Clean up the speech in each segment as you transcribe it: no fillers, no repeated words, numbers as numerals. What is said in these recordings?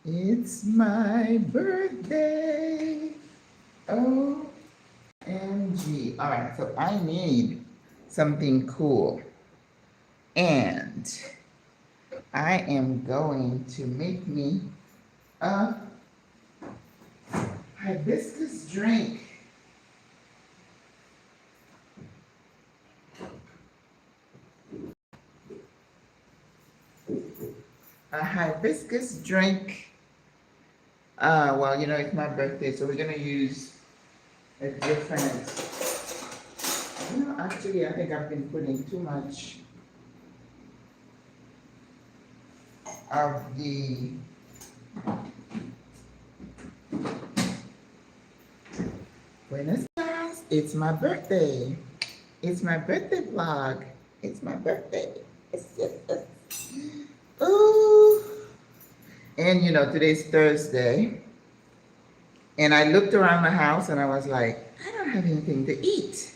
It's my birthday. OMG. All right, so I need something cool. And I am going to make me a hibiscus drink. A hibiscus drink. Well, you know, it's my birthday, so we're gonna use a different, you know, actually I think I've been putting too much of the Buenos Aires. It's my birthday. It's my birthday vlog. It's my birthday. Ooh. And you know, today's Thursday. And I looked around the house and I was like, I don't have anything to eat.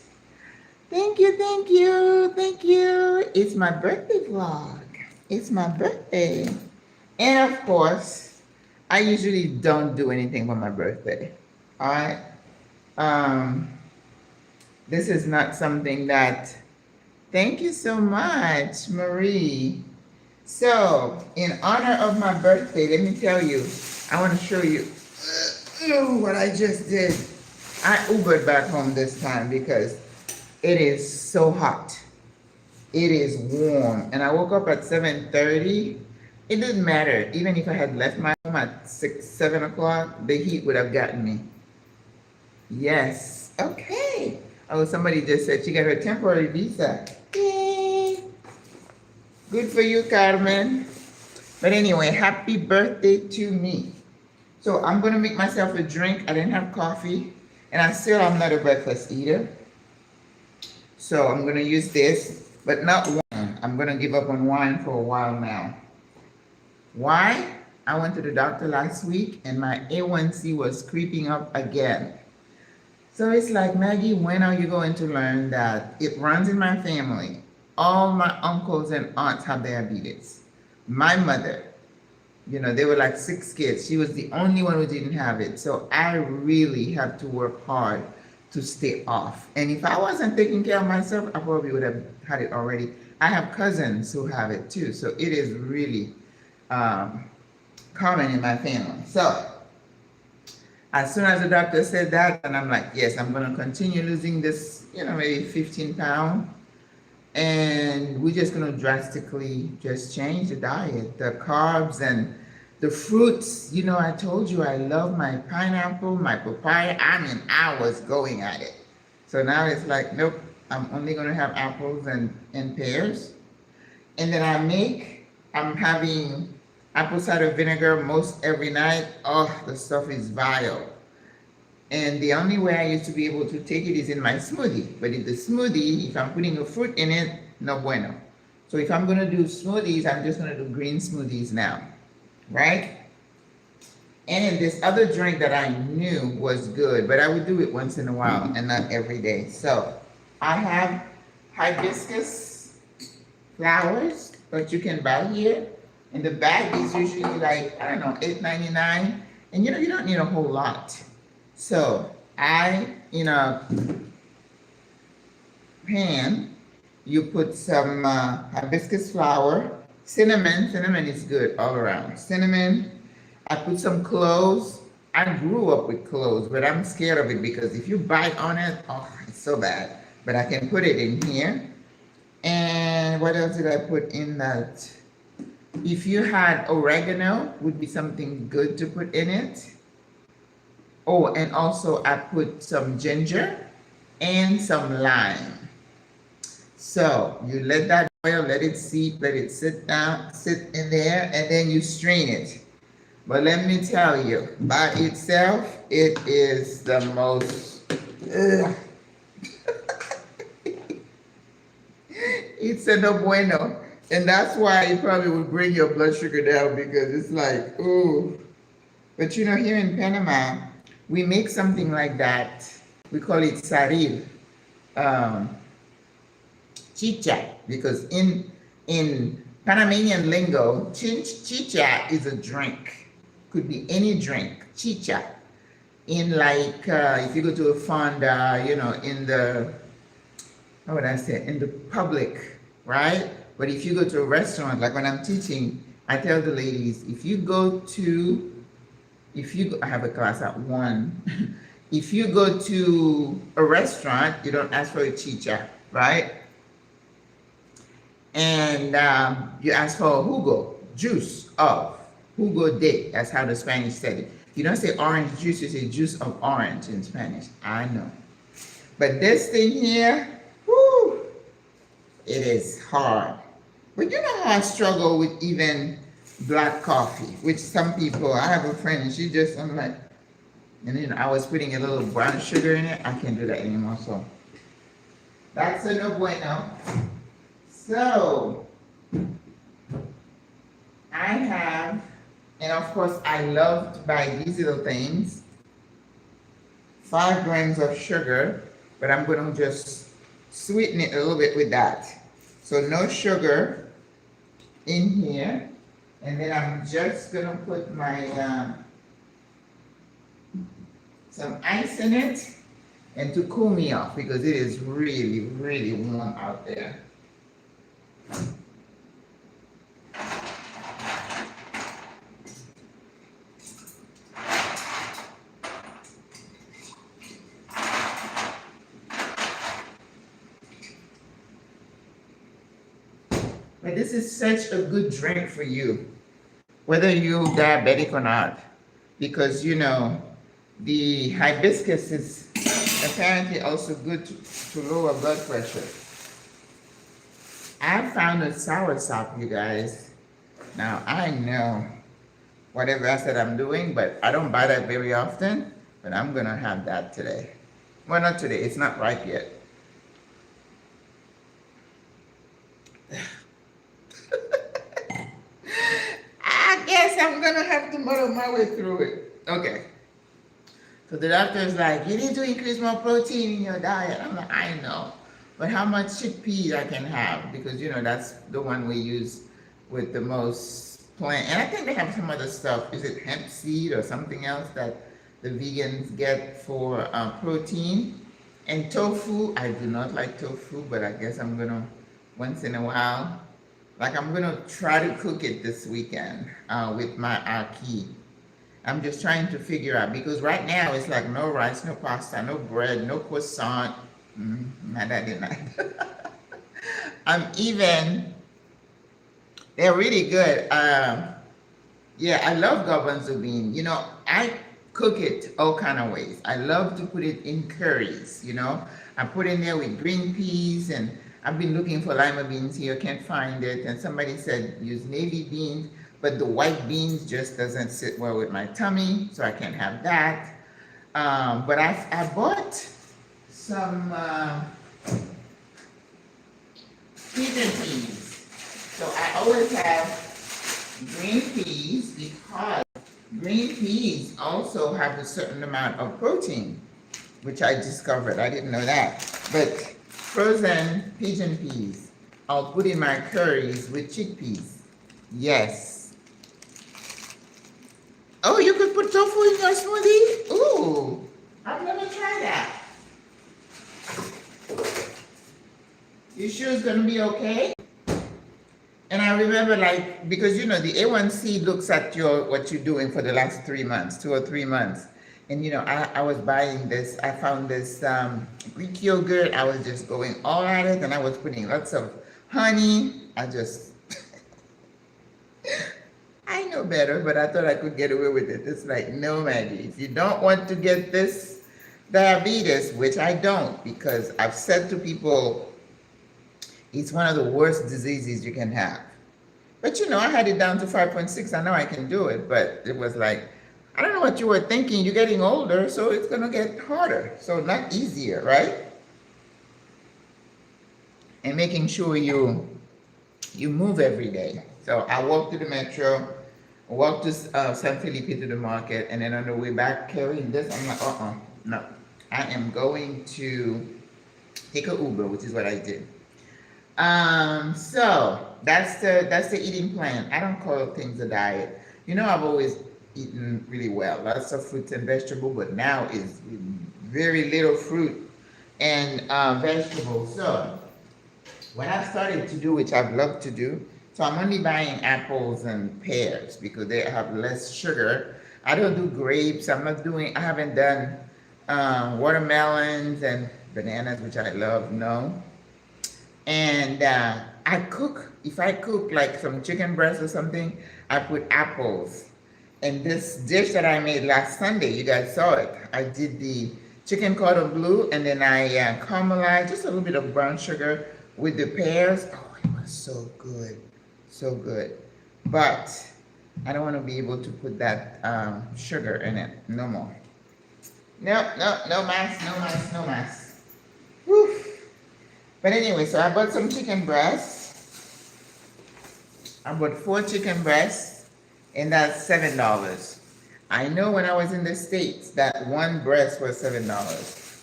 Thank you, thank you, thank you. It's my birthday vlog. It's my birthday. And of course, I usually don't do anything for my birthday. All right. This is not something that, thank you so much, Marie. So, in honor of my birthday, let me tell you, I want to show you what I just did. I Ubered back home this time because it is so hot. It is warm. And I woke up at 7:30. It didn't matter. Even if I had left my home at 6, 7 o'clock, the heat would have gotten me. Yes. Okay. Oh, somebody just said she got her temporary visa. Yay. Good for you, Carmen. But anyway, happy birthday to me. So I'm going to make myself a drink. I didn't have coffee. And I'm not a breakfast eater. So I'm going to use this, but not wine. I'm going to give up on wine for a while now. Why? I went to the doctor last week and my A1C was creeping up again. So it's like, Maggie, when are you going to learn that it runs in my family? All my uncles and aunts have diabetes. My mother, you know, they were like 6 kids. She was the only one who didn't have it. So I really have to work hard to stay off. And if I wasn't taking care of myself, I probably would have had it already. I have cousins who have it too. So it is really common in my family. So as soon as the doctor said that, and I'm like, yes, I'm going to continue losing this, you know, maybe 15 pounds. And we're just going to drastically just change the diet, the carbs and the fruits. You know, I told you I love my pineapple, my papaya. I mean, I was going at it. So now it's like, nope, I'm only going to have apples and pears. And then I'm having apple cider vinegar most every night. Oh, the stuff is vile. And the only way I used to be able to take it is in my smoothie. But in the smoothie, if I'm putting a fruit in it, no bueno. So if I'm going to do smoothies, I'm just going to do green smoothies now. Right? And then this other drink that I knew was good, but I would do it once in a while and not every day. So I have hibiscus flowers that you can buy here. And the bag is usually like, I don't know, $8.99. And you know, you don't need a whole lot. So in a pan, you put some hibiscus flower, cinnamon is good all around. Cinnamon, I put some cloves. I grew up with cloves, but I'm scared of it because if you bite on it, oh, it's so bad. But I can put it in here. And what else did I put in that? If you had oregano, would be something good to put in it. Oh, and also I put some ginger and some lime. So you let that boil, let it seep, let it sit in there, and then you strain it. But let me tell you, by itself, it is the most, it's a no bueno. And that's why it probably would bring your blood sugar down because it's like, ooh. But you know, here in Panama, we make something like that. We call it sarir, chicha, because in Panamanian lingo, chicha is a drink. Could be any drink, chicha. In like, if you go to a fonda, you know, in the, how would I say, in the public, right? But if you go to a restaurant, like when I'm teaching, I tell the ladies, I have a class at 1. If you go to a restaurant, you don't ask for a chicha, right? And you ask for a jugo, juice of, jugo de, that's how the Spanish said it. You don't say orange juice, you say juice of orange in Spanish, I know. But this thing here, whoo, it is hard. But you know how I struggle with even black coffee, which some people, I have a friend and she just, I'm like, and then I was putting a little brown sugar in it. I can't do that anymore, so that's a no bueno. So I have, and of course I love to buy these little things, 5 grams of sugar, but I'm gonna just sweeten it a little bit with that. So no sugar in here, and then I'm just gonna put my some ice in it, and to cool me off because it is really, really warm out there. But this is such a good drink for you, whether you're diabetic or not, because you know, the hibiscus is apparently also good to lower blood pressure. I found a soursop, you guys. Now, I know whatever I said I'm doing, but I don't buy that very often, but I'm gonna have that today. Well, not today, it's not ripe yet. I guess I'm gonna have to muddle my way through it. Okay. So the doctor is like, you need to increase more protein in your diet. I'm like, I know. But how much chickpeas I can have? Because, you know, that's the one we use with the most plant. And I think they have some other stuff. Is it hemp seed or something else that the vegans get for protein? And tofu, I do not like tofu, but I guess I'm going to, once in a while, like I'm going to try to cook it this weekend with my aki. I'm just trying to figure out, because right now it's like no rice, no pasta, no bread, no croissant. My daddy and they're really good. Yeah, I love garbanzo bean. You know, I cook it all kind of ways. I love to put it in curries, you know. I put in there with green peas, and I've been looking for lima beans here, can't find it. And somebody said use navy beans. But the white beans just doesn't sit well with my tummy, so I can't have that. But I bought some pigeon peas. So I always have green peas because green peas also have a certain amount of protein, which I discovered. I didn't know that. But frozen pigeon peas, I'll put in my curries with chickpeas. Yes. Oh, you could put tofu in your smoothie? Ooh, I've never tried that. You sure it's gonna be okay? And I remember, like, because you know, the A1C looks at what you're doing for the last 3 months, 2 or 3 months. And you know, I was buying this, I found this Greek yogurt, I was just going all at it, and I was putting lots of honey. I know better, but I thought I could get away with it. It's like, no, Maggie, if you don't want to get this diabetes, which I don't, because I've said to people, it's one of the worst diseases you can have. But you know, I had it down to 5.6. I know I can do it, but it was like, I don't know what you were thinking. You're getting older, so it's going to get harder. So not easier, right? And making sure you move every day. So I walk to the metro, walk to San Felipe to the market, and then on the way back carrying this, I'm like, no. I am going to take an Uber, which is what I did. So that's the eating plan. I don't call things a diet. You know, I've always eaten really well, lots of fruits and vegetables, but now is very little fruit and vegetables. So what I've started to do, which I've loved to do, so I'm only buying apples and pears because they have less sugar. I don't do grapes. I haven't done watermelons and bananas, which I love, no. And if I cook like some chicken breast or something, I put apples. And this dish that I made last Sunday, you guys saw it. I did the chicken cordon bleu, and then I caramelized just a little bit of brown sugar with the pears. Oh, it was so good, so good. But I don't want to be able to put that sugar in it no more. No mass. Whew. But anyway, so I bought some chicken breasts. I bought 4 chicken breasts, and that's $7. I know when I was in the States that one breast was $7.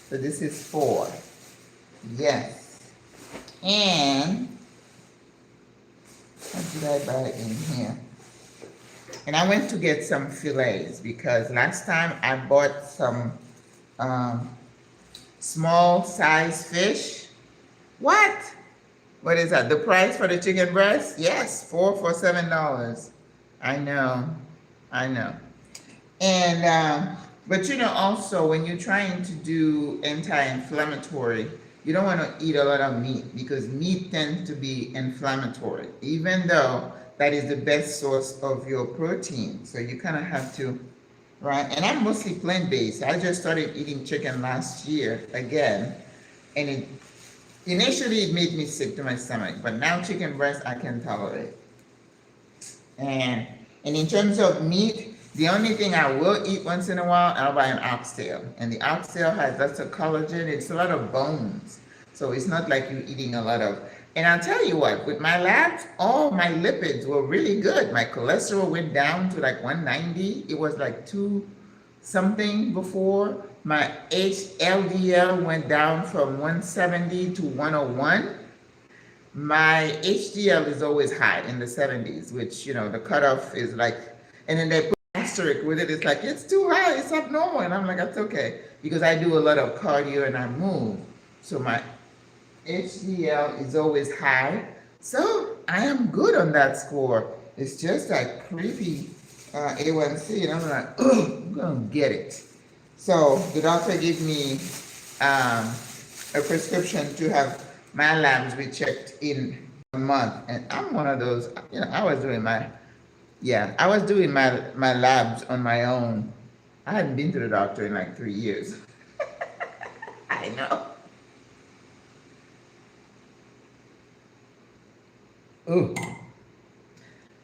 So this is 4. Yes. And what did I buy in here? And I went to get some fillets because last time I bought some small size fish. What? What is that? The price for the chicken breast? Yes, 4 for $7. I know. And but you know, also when you're trying to do anti-inflammatory, you don't want to eat a lot of meat because meat tends to be inflammatory, even though that is the best source of your protein. So you kind of have to, right? And I'm mostly plant-based. I just started eating chicken last year again, and initially it made me sick to my stomach, but now chicken breast I can tolerate. And in terms of meat, the only thing I will eat once in a while, I'll buy an oxtail. And the oxtail has lots of collagen. It's a lot of bones. So it's not like you're eating a lot of. And I'll tell you what, with my labs, all my lipids were really good. My cholesterol went down to like 190. It was like 2 something before. My LDL went down from 170 to 101. My HDL is always high in the 70s, which, you know, the cutoff is like, and then they put asterisk with it. It's like, it's too high, it's abnormal. And I'm like, that's okay. Because I do a lot of cardio and I move. So my HDL is always high. So I am good on that score. It's just like creepy A1C. And I'm like, oh, I'm going to get it. So the doctor gave me a prescription to have my labs rechecked in a month. And I'm one of those, you know, I was doing my labs on my own. I hadn't been to the doctor in like 3 years. I know. Ooh.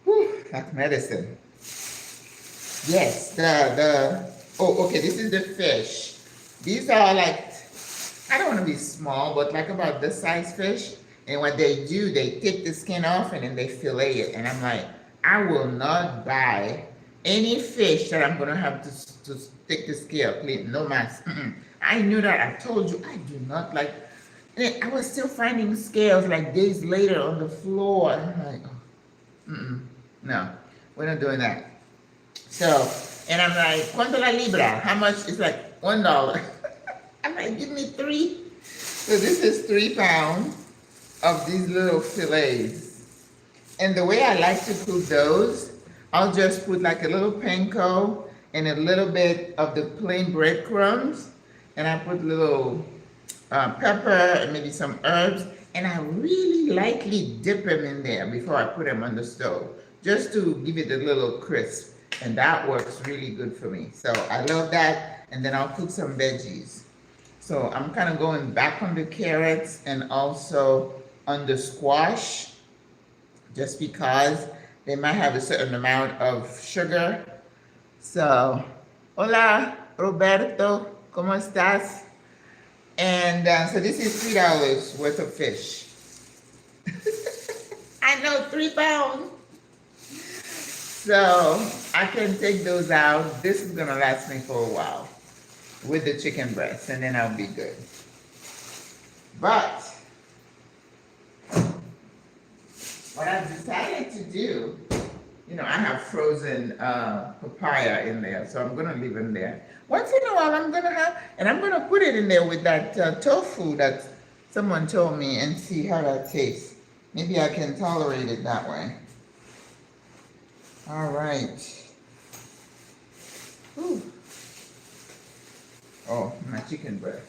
Whew, that's medicine. Yes, okay, this is the fish. These are like, I don't want to be small, but like about this size fish. And what they do, they take the skin off and then they fillet it. And I'm like, I will not buy any fish that I'm going to have to take the scale clean. No mass. I knew that. I told you, I do not like. And I was still finding scales like days later on the floor. I'm like, oh, no, we're not doing that. So, and I'm like, ¿cuánto la libra? How much? It's like $1. I'm like, give me 3. So this is 3 pounds of these little fillets. And the way I like to cook those, I'll just put like a little panko and a little bit of the plain breadcrumbs. And I put little pepper and maybe some herbs. And I really lightly dip them in there before I put them on the stove, just to give it a little crisp. And that works really good for me. So I love that. And then I'll cook some veggies. So I'm kind of going back on the carrots and also on the squash, just because they might have a certain amount of sugar. So, hola, Roberto, ¿cómo estás? And so this is $3 worth of fish. I know, 3 pounds. So I can take those out. This is gonna last me for a while with the chicken breast, and then I'll be good. But to do, you know, I have frozen papaya in there, so I'm gonna leave them there. Once in a while, I'm gonna put it in there with that tofu that someone told me and see how that tastes. Maybe I can tolerate it that way. All right. Whew. Oh, my chicken breast.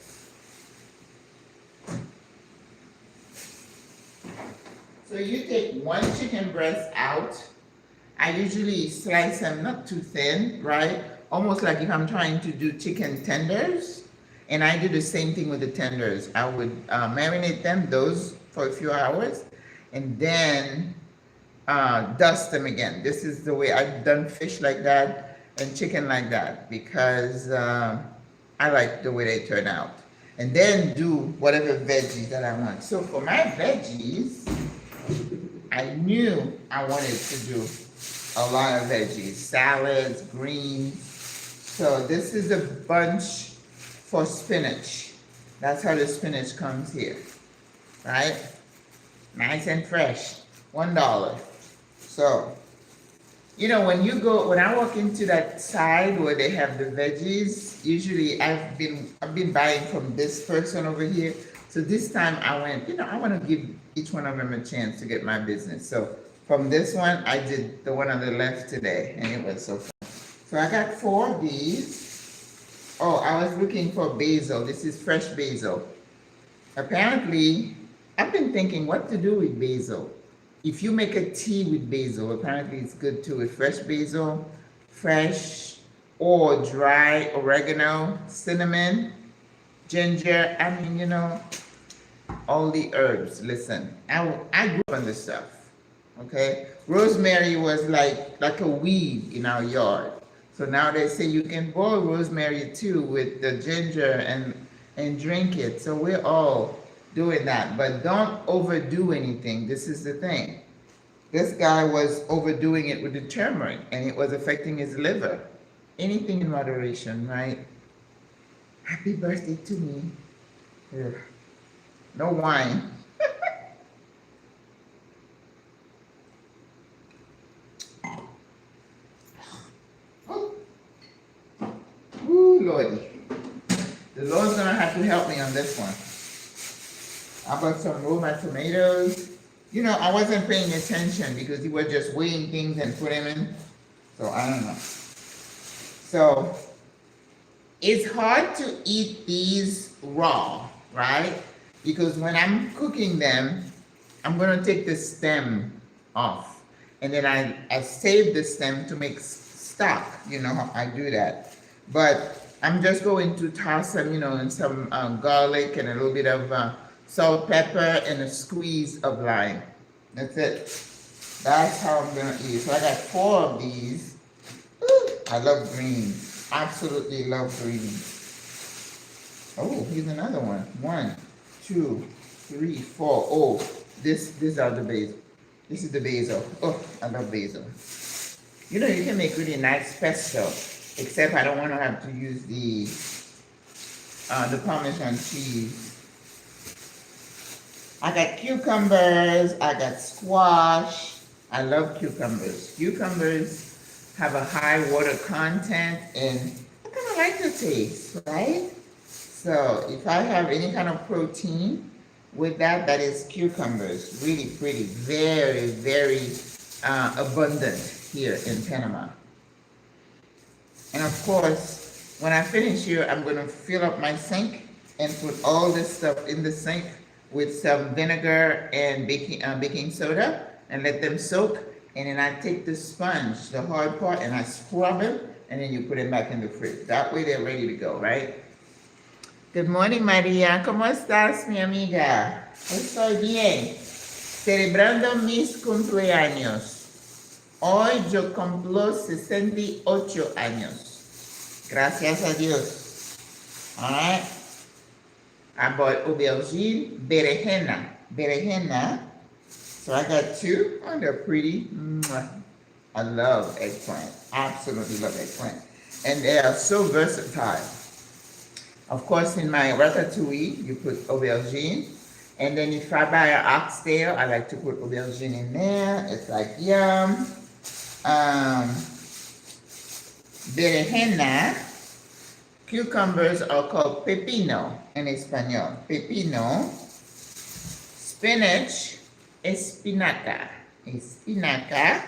So you take one chicken breast out. I usually slice them not too thin, right? Almost like if I'm trying to do chicken tenders. And I do the same thing with the tenders. I would marinate them, those, for a few hours, and then dust them again. This is the way I've done fish like that and chicken like that, because I like the way they turn out. And then do whatever veggies that I want. So for my veggies, I knew I wanted to do a lot of veggies, salads, greens. So this is a bunch for spinach. That's how the spinach comes here, right? Nice and fresh, $1. So, you know, when I walk into that side where they have the veggies, usually I've been buying from this person over here. So this time I went, you know, I want to give each one of them a chance to get my business. So from this one, I did the one on the left today, and it was so fun. So I got 4 of these. Oh, I was looking for basil. This is fresh basil. Apparently, I've been thinking what to do with basil. If you make a tea with basil, apparently it's good too, with fresh basil, fresh or dry oregano, cinnamon, ginger. I mean, you know, all the herbs. Listen, I grew up on this stuff, okay? Rosemary was like a weed in our yard. So now they say you can boil rosemary too with the ginger and drink it. So we're all doing that, but don't overdo anything. This is the thing. This guy was overdoing it with the turmeric, and it was affecting his liver. Anything in moderation, right? Happy birthday to me. Ugh. No wine. Ooh, Lordy. The Lord's gonna have to help me on this one. I bought some Roma tomatoes. You know, I wasn't paying attention because he was just weighing things and putting them in. So I don't know. So it's hard to eat these raw, right? Because when I'm cooking them, I'm gonna take the stem off. And then I save the stem to make stock. You know how I do that. But I'm just going to toss them, you know, in some garlic and a little bit of salt, pepper, and a squeeze of lime. That's it. That's how I'm gonna eat. So I got 4 of these. Ooh, I love greens. Absolutely love greens. Oh, here's another one. 1, 2, 3, 4. Oh, these are the basil. This is the basil. Oh, I love basil. You know, you can make really nice pesto, except I don't want to have to use the Parmesan cheese. I got cucumbers, I got squash. I love cucumbers. Cucumbers have a high water content, and I kind of like the taste, right? So if I have any kind of protein with that, that is cucumbers. Really pretty, very, very abundant here in Panama. And of course, when I finish here, I'm going to fill up my sink and put all this stuff in the sink with some vinegar and baking soda and let them soak. And then I take the sponge, the hard part, and I scrub it, and then you put it back in the fridge. That way they're ready to go, right? Good morning, María. ¿Cómo estás, mi amiga? Estoy bien. Celebrando mis cumpleaños. Hoy yo cumplo 68 años. Gracias a Dios. All right. I bought aubergine, berenjena. So I got 2. Oh, they're pretty. I love eggplant. Absolutely love eggplant. And they are so versatile. Of course, in my ratatouille, you put aubergine. And then if I buy an oxtail, I like to put aubergine in there. It's like yum. Berenjena, cucumbers are called pepino in Espanol. Pepino. Spinach, espinaca. Espinaca.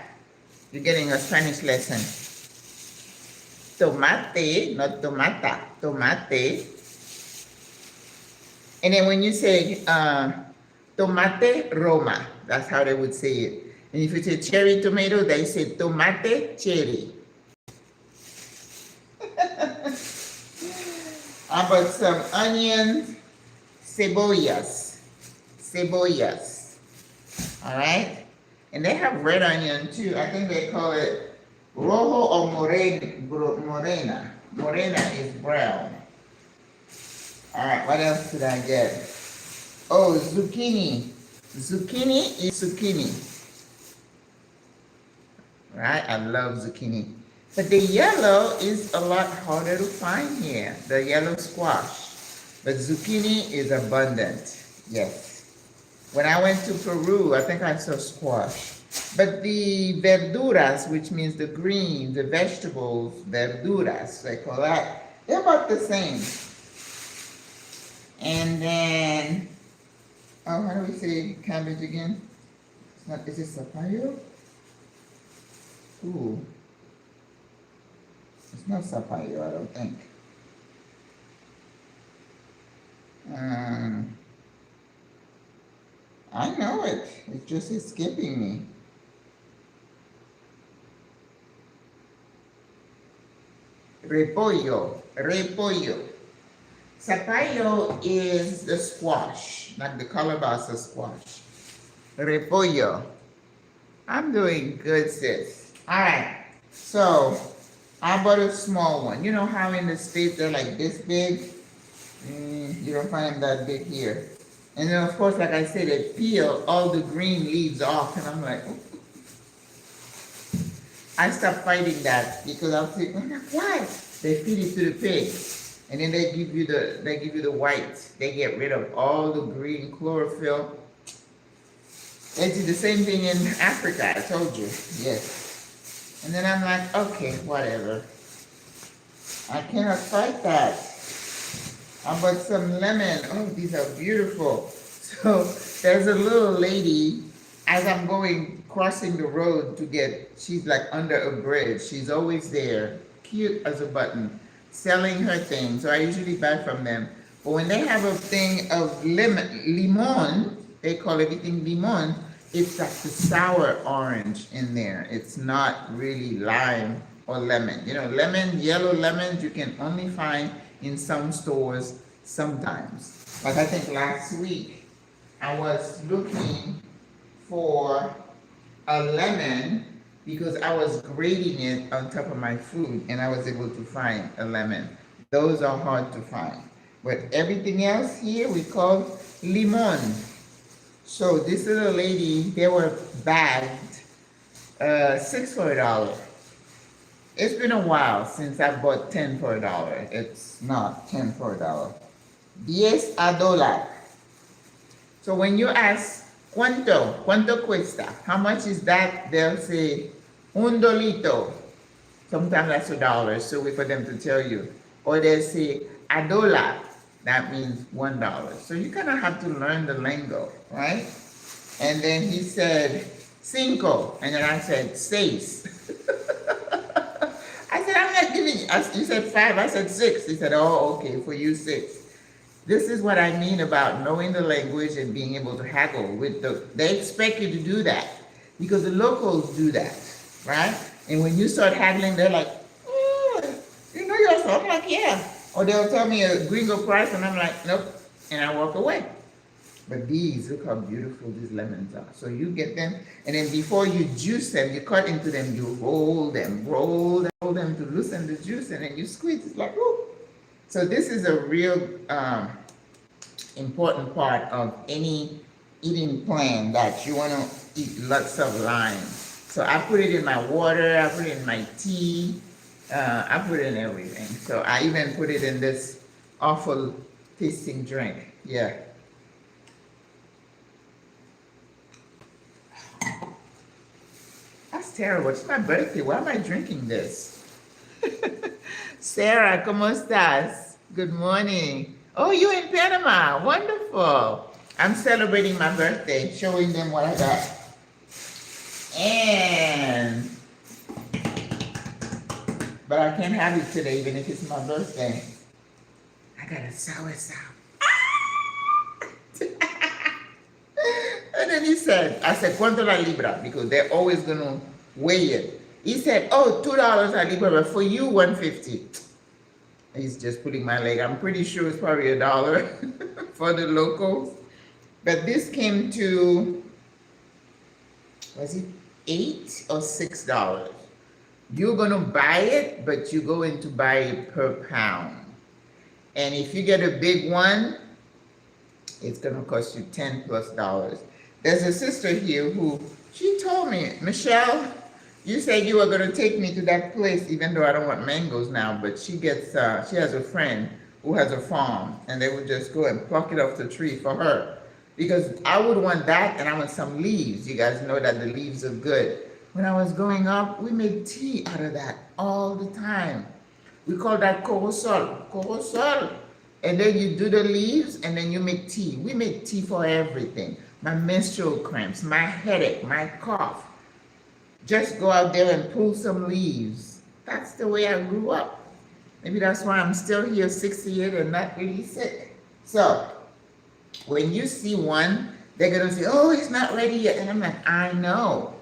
You're getting a Spanish lesson. Tomate, not tomata, tomate. And then when you say tomate Roma, that's how they would say it. And if you say cherry tomato, they say tomate cherry. How about some onions, cebollas, cebollas. All right? And they have red onion too. I think they call it rojo or morena. Morena is brown. All right, what else did I get? Oh, zucchini. Zucchini is zucchini. Right? I love zucchini. But the yellow is a lot harder to find here, the yellow squash. But zucchini is abundant, yes. When I went to Peru, I think I saw squash. But the verduras, which means the greens, the vegetables, verduras, they call that, they're about the same. And then, oh, how do we say cabbage again? It's not, is it zapallo? Ooh. It's not zapallo, I don't think. I know it. It's just escaping me. Repollo, repollo. Zapallo is the squash, like the calabaza squash. Repollo. I'm doing good, sis. All right. So, I bought a small one. You know how in the States they're like this big? You don't find them that big here. And then, of course, like I said, they peel all the green leaves off, and I'm like, oh. I stopped fighting that because I was thinking, why? They feed it to the pigs, and then they give you the white. They get rid of all the green chlorophyll. They do the same thing in Africa. I told you, yes. And then I'm like, okay, whatever. I cannot fight that. How about some lemon? Oh, these are beautiful. So there's a little lady, as I'm crossing the road to get, she's like under a bridge. She's always there, cute as a button, selling her things. So I usually buy from them. But when they have a thing of limon, they call everything limon, it's like the sour orange in there. It's not really lime or lemon. You know, lemon, yellow lemons, you can only find in some stores sometimes. Like I think last week, I was looking for a lemon because I was grating it on top of my food and I was able to find a lemon. Those are hard to find. But everything else here we call limon. So this little lady, they were bagged 6 for $1. It's been a while since I bought 10 for $1. It's not 10 for $1. 10 a dólar. So when you ask, ¿cuánto cuesta? How much is that? They'll say, un dolito. Sometimes that's $1, so wait for them to tell you. Or they'll say, a dólar. That means $1. So you kind of have to learn the lingo, right? And then he said, cinco. And then I said, seis. I said, I'm not giving you. You said 5. I said 6. He said, oh, okay, for you 6. This is what I mean about knowing the language and being able to haggle with they expect you to do that because the locals do that, right? And when you start haggling, they're like, oh, you know yourself. I'm like, yeah. Or they'll tell me a gringo price and I'm like, nope. And I walk away. But these, look how beautiful these lemons are. So you get them, and then before you juice them, you cut into them, you roll them to loosen the juice, and then you squeeze. It's like, ooh. So this is a real important part of any eating plan that you want to eat lots of lime. So I put it in my water, I put it in my tea, I put it in everything. So I even put it in this awful tasting drink. Yeah. terrible. It's my birthday. Why am I drinking this? Sarah, ¿cómo estás? Good morning. Oh, you in Panama. Wonderful. I'm celebrating my birthday, showing them what I got. And, but I can't have it today, even if it's my birthday. I got a soursop. And then he said, I said, ¿cuánto la libra? Because they're always going to weigh it. He said, oh, $2 a libra, but for you, $1.50. He's just putting my leg. I'm pretty sure it's probably $1 for the locals. But this came to, was it $8 or $6? You're going to buy it, but you're going to buy it per pound. And if you get a big one, it's going to cost you $10+. There's a sister here who, she told me, Michelle, you said you were going to take me to that place, even though I don't want mangoes now, but she gets, she has a friend who has a farm, and they would just go and pluck it off the tree for her. Because I would want that, and I want some leaves. You guys know that the leaves are good. When I was growing up, we made tea out of that all the time. We call that corosol. And then you do the leaves, and then you make tea. We make tea for everything. My menstrual cramps, my headache, my cough. Just go out there and pull some leaves. That's the way I grew up. Maybe that's why I'm still here, 68, and not really sick. So, when you see one, they're going to say, oh, it's not ready yet. And I'm like, I know.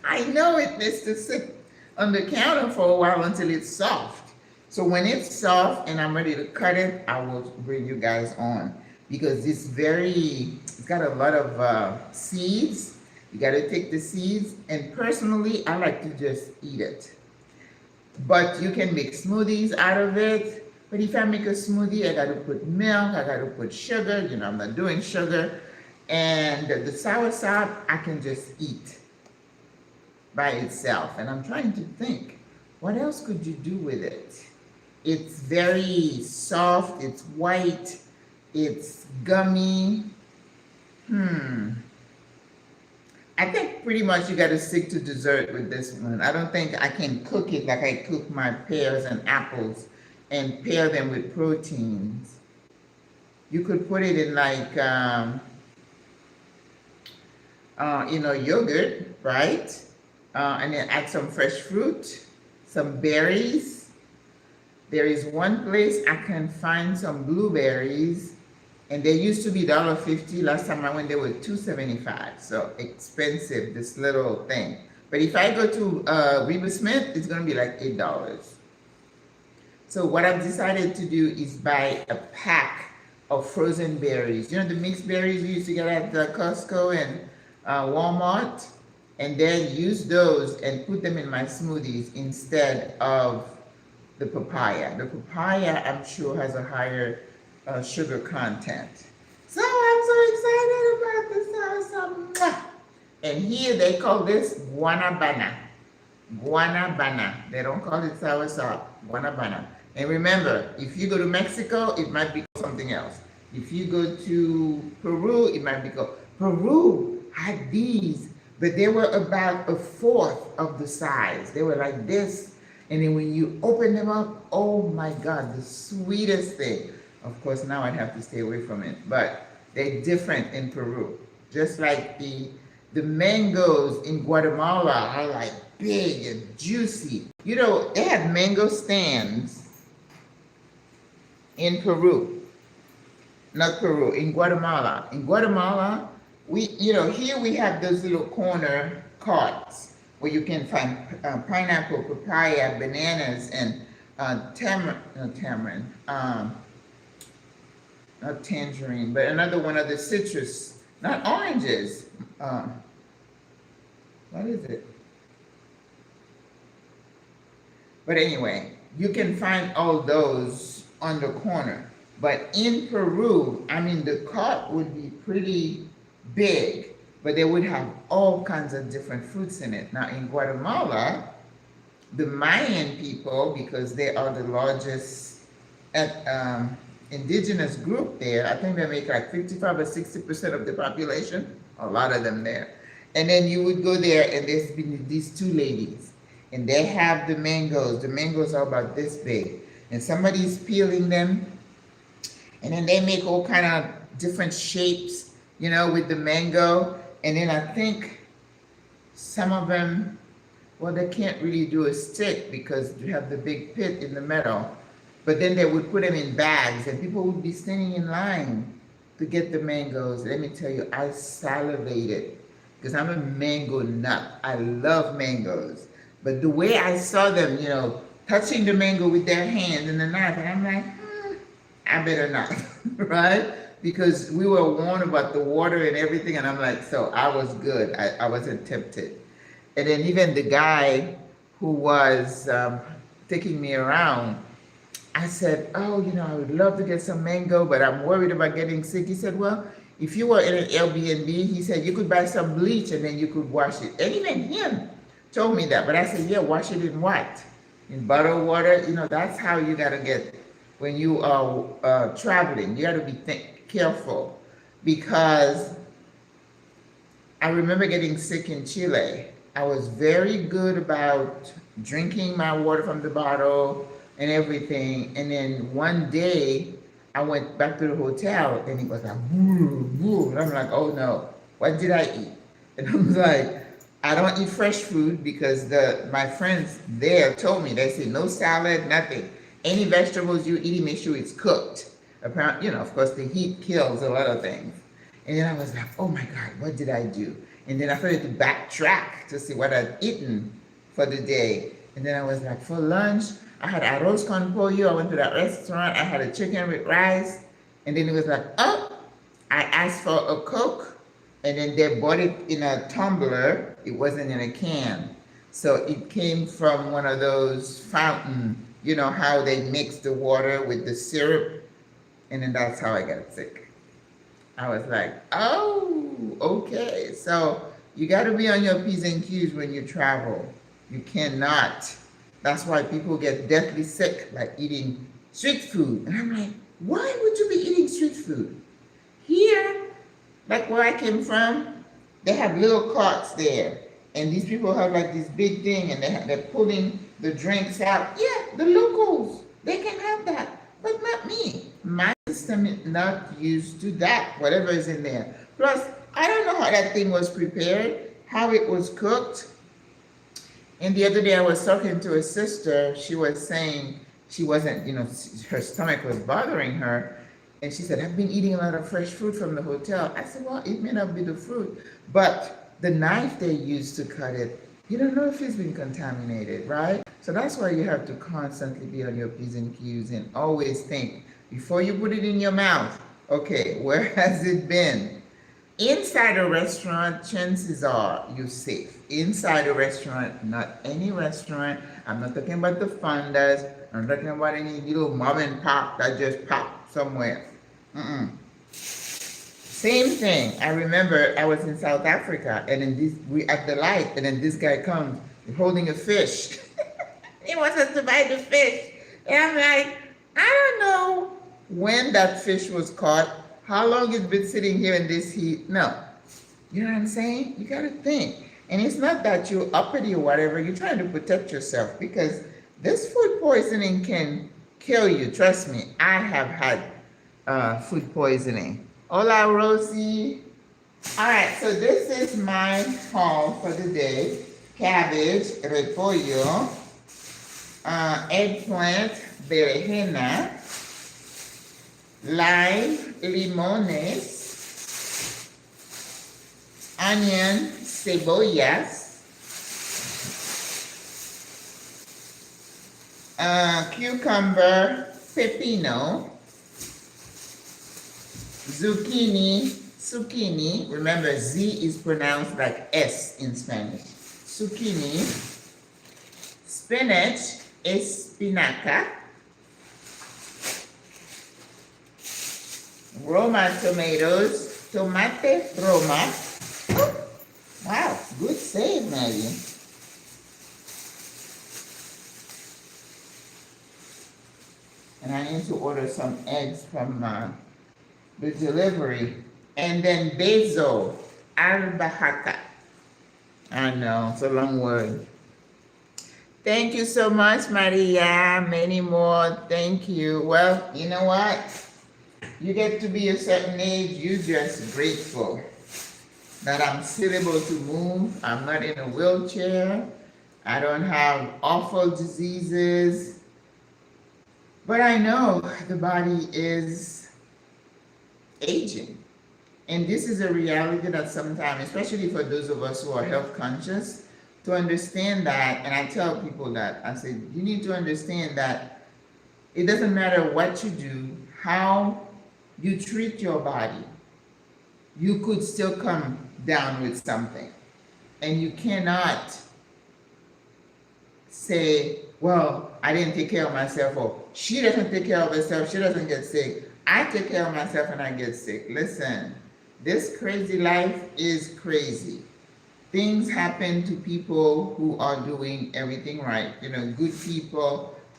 I know it needs to sit on the counter for a while until it's soft. So when it's soft and I'm ready to cut it, I will bring you guys on. Because it's got a lot of seeds. You got to take the seeds. And personally, I like to just eat it. But you can make smoothies out of it. But if I make a smoothie, I got to put milk, I got to put sugar. You know, I'm not doing sugar. And the soursop, I can just eat by itself. And I'm trying to think, what else could you do with it? It's very soft, it's white, it's gummy. I think pretty much you got to stick to dessert with this one. I don't think I can cook it like I cook my pears and apples and pair them with proteins. You could put it in like, yogurt, right? And then add some fresh fruit, some berries. There is one place I can find some blueberries, and they used to be $1.50. Last time I went, they were $2.75. So expensive, this little thing. But if I go to Weber Smith, it's going to be like $8. So what I've decided to do is buy a pack of frozen berries. You know the mixed berries you used to get at the Costco and Walmart? And then use those and put them in my smoothies instead of the papaya. The papaya, I'm sure, has a higher sugar content. So I'm so excited about this soursop. And here they call this guanabana. Guanabana. They don't call it soursop. Guanabana. And remember, if you go to Mexico, it might be called something else. If you go to Peru, it might be called. Peru had these, but they were about 1/4 of the size. They were like this. And then when you open them up, oh my God, the sweetest thing. Of course, now I'd have to stay away from it, but they're different in Peru. Just like the mangoes in Guatemala are like big and juicy. You know, they have mango stands in Peru. Not Peru, in Guatemala. In Guatemala, here we have those little corner carts where you can find pineapple, papaya, bananas, and not tangerine, but another one of the citrus, not oranges. What is it? But anyway, you can find all those on the corner. But in Peru, I mean, the cart would be pretty big, but they would have all kinds of different fruits in it. Now in Guatemala, the Mayan people, because they are the largest indigenous group there, I think they make like 55 or 60% of the population, a lot of them there. And then you would go there, and there's been these two ladies, and they have the mangoes. The mangoes are about this big, and somebody's peeling them, and then they make all kind of different shapes, you know, with the mango. And then I think some of them, well, they can't really do a stick because you have the big pit in the middle. But then they would put them in bags, and people would be standing in line to get the mangoes. Let me tell you, I salivated because I'm a mango nut. I love mangoes. But the way I saw them, you know, touching the mango with their hands and the knife, and I'm like, I better not, right? Because we were warned about the water and everything, and I'm like, so I was good. I wasn't tempted. And then even the guy who was taking me around, I said, oh, you know, I would love to get some mango, but I'm worried about getting sick. He said, well, if you were in an Airbnb, he said, you could buy some bleach and then you could wash it. And even him told me that. But I said, yeah, wash it in what? In bottled water? You know, that's how you got to get, when you are traveling, you got to be careful. Because I remember getting sick in Chile. I was very good about drinking my water from the bottle and everything. And then one day I went back to the hotel and it was like, boo, boo. And I'm like, oh no, what did I eat? And I was like, I don't eat fresh food because my friends there told me, they said no salad, nothing. Any vegetables you eat, make sure it's cooked. Apparently, you know, of course the heat kills a lot of things. And then I was like, oh my God, what did I do? And then I started to backtrack to see what I'd eaten for the day. And then I was like, for lunch, I had arroz con pollo. I went to that restaurant. I had a chicken with rice. And then it was like, oh, I asked for a Coke. And then they bought it in a tumbler. It wasn't in a can. So it came from one of those fountain, you know, how they mix the water with the syrup. And then that's how I got sick. I was like, oh, okay. So you got to be on your P's and Q's when you travel. You cannot. That's why people get deathly sick, like eating street food. And I'm like, why would you be eating street food? Here, like where I came from, they have little carts there. And these people have like this big thing, and they're pulling the drinks out. Yeah, the locals, they can have that, but not me. My system is not used to that, whatever is in there. Plus, I don't know how that thing was prepared, how it was cooked. And the other day I was talking to a sister. She was saying she wasn't, you know, her stomach was bothering her. And she said, I've been eating a lot of fresh fruit from the hotel. I said, well, it may not be the fruit, but the knife they used to cut it, you don't know if it's been contaminated, right? So that's why you have to constantly be on your P's and Q's and always think, before you put it in your mouth, okay, where has it been? Inside a restaurant, chances are you're safe. Inside a restaurant, not any restaurant. I'm not talking about the funders. I'm talking about any little mom and pop that just popped somewhere. Same thing. I remember I was in South Africa, and then we at the light, and then this guy comes holding a fish. He wants us to buy the fish. And I'm like, I don't know when that fish was caught, how long it's been sitting here in this heat. No. You know what I'm saying? You got to think. And it's not that you're uppity or whatever. You're trying to protect yourself, because this food poisoning can kill you. Trust me. I have had food poisoning. Hola, Rosie. All right, so this is my haul for the day. Cabbage, repollo, eggplant, berenjena, lime, limones, onion, cebollas, cucumber, pepino, zucchini, remember Z is pronounced like S in Spanish, zucchini, spinach, espinaca, Roma tomatoes, tomate Roma. Oh, wow, good save, Maggie. And I need to order some eggs from the delivery. And then basil, albahaca. I know, it's a long word. Thank you so much, Maria. Many more. Thank you. Well, you know what? You get to be a certain age, you're just grateful that I'm still able to move. I'm not in a wheelchair. I don't have awful diseases. But I know the body is aging. And this is a reality that sometimes, especially for those of us who are health conscious, to understand that, and I tell people that, I say, you need to understand that it doesn't matter what you do, how you treat your body, you could still come down with something. And you cannot say, well, I didn't take care of myself, or she doesn't take care of herself, she doesn't get sick. I take care of myself and I get sick. Listen, this crazy life is crazy. Things happen to people who are doing everything right. You know, good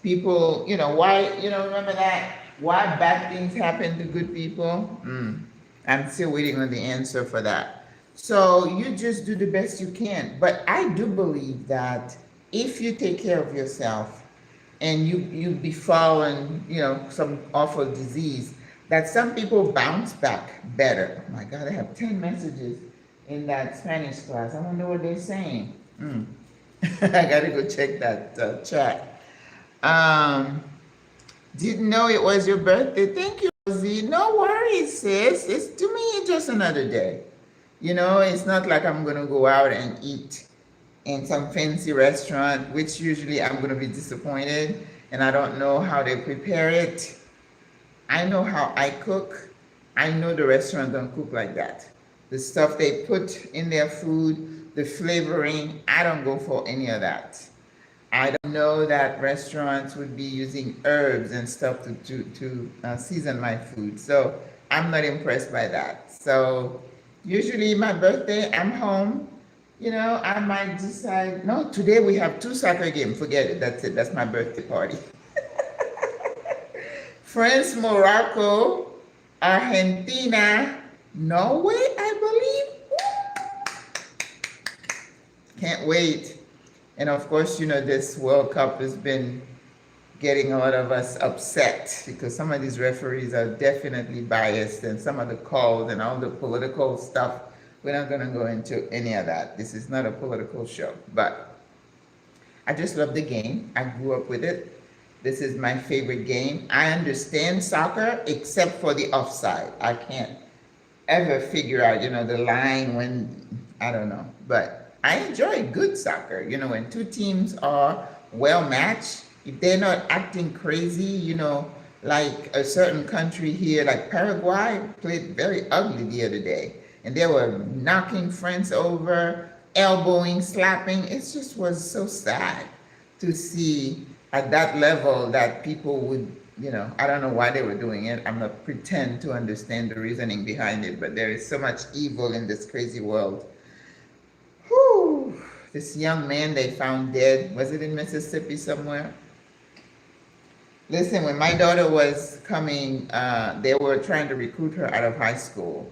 people, you know, why, you know, remember that? Why bad things happen to good people? I'm still waiting on the answer for that. So you just do the best you can. But I do believe that if you take care of yourself and you befallen, you know, some awful disease, that some people bounce back better. Oh my God, I have 10 messages in that Spanish class. I wonder what they're saying. I gotta go check that chat. Didn't know it was your birthday. Thank you, Rosie. No worries, sis. It's, to me, it's just another day. You know, it's not like I'm gonna go out and eat in some fancy restaurant, which usually I'm gonna be disappointed, and I don't know how they prepare it. I know how I cook. I know the restaurant don't cook like that. The stuff they put in their food, the flavoring, I don't go for any of that. I don't know that restaurants would be using herbs and stuff to season my food. So I'm not impressed by that. So usually my birthday, I'm home. You know, I might decide, no, today we have 2 soccer games. Forget it. That's it. That's my birthday party. France, Morocco, Argentina, Norway, I believe. Can't wait. And of course, you know, this World Cup has been getting a lot of us upset because some of these referees are definitely biased, and some of the calls and all the political stuff, we're not going to go into any of that. This is not a political show, but I just love the game. I grew up with it. This is my favorite game. I understand soccer except for the offside. I can't ever figure out, you know, the line when, I don't know. But I enjoy good soccer, you know, when 2 teams are well matched. If they're not acting crazy, you know, like a certain country here, like Paraguay, played very ugly the other day. And they were knocking France over, elbowing, slapping. It just was so sad to see at that level that people would, you know, I don't know why they were doing it. I'm not pretend to understand the reasoning behind it, but there is so much evil in this crazy world. Whew. This young man they found dead, was it in Mississippi somewhere? Listen, when my daughter was coming, they were trying to recruit her out of high school.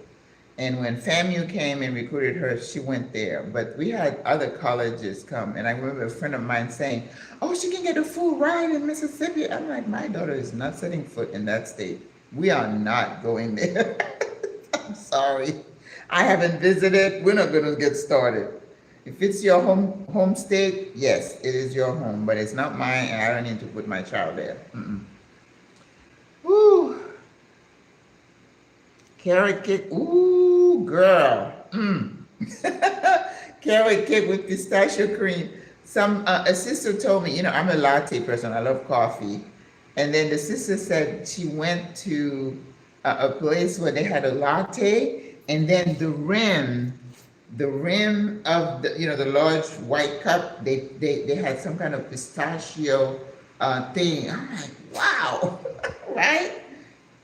And when FAMU came and recruited her, she went there. But we had other colleges come. And I remember a friend of mine saying, oh, she can get a full ride in Mississippi. I'm like, my daughter is not setting foot in that state. We are not going there. I'm sorry. I haven't visited. We're not going to get started. If it's your home state, yes, it is your home. But it's not mine, and I don't need to put my child there. Woo. Carrot cake, ooh, girl. Carrot cake with pistachio cream. A sister told me, you know, I'm a latte person. I love coffee. And then the sister said she went to a place where they had a latte, and then the rim of the, you know, the large white cup, they had some kind of pistachio thing. I'm like, wow, right?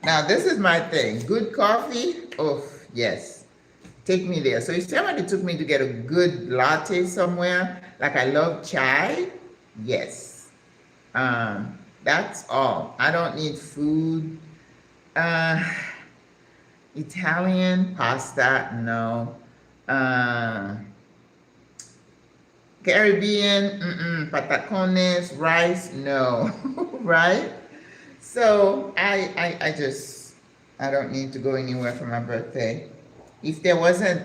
Now, this is my thing. Good coffee, oh, yes. Take me there. So if somebody took me to get a good latte somewhere, like I love chai, yes. That's all. I don't need food. Italian pasta, no. Caribbean, patacones, rice, no, right? So I don't need to go anywhere for my birthday. If there wasn't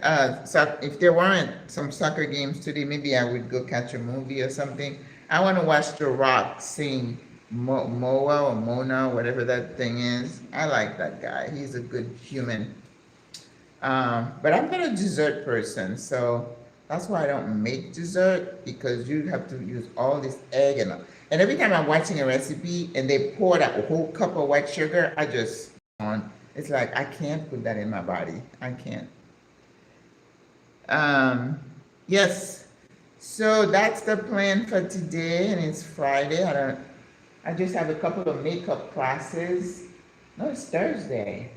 if there weren't some soccer games today, maybe I would go catch a movie or something. I want to watch The Rock sing Moa or Mona, whatever that thing is. I like that guy. He's a good human. But I'm not a dessert person, so that's why I don't make dessert, because you have to use all this egg and every time I'm watching a recipe and they pour that whole cup of white sugar, I just it's like I can't put that in my body. I can't. Yes. So that's the plan for today, and it's Friday. I just have a couple of makeup classes. No, it's Thursday.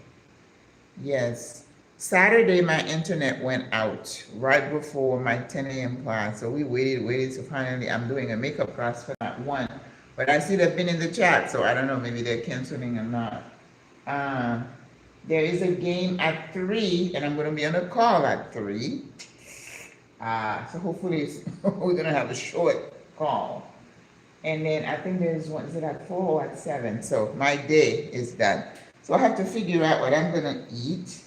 Yes. Saturday, my internet went out right before my 10 a.m. class. So we waited. So finally, I'm doing a makeup class for that one. But I see they've been in the chat, so I don't know, maybe they're canceling or not. There is a game at 3, and I'm going to be on a call at 3. So hopefully we're going to have a short call. And then I think there's one, is it at 4 or at 7? So my day is done. So I have to figure out what I'm going to eat.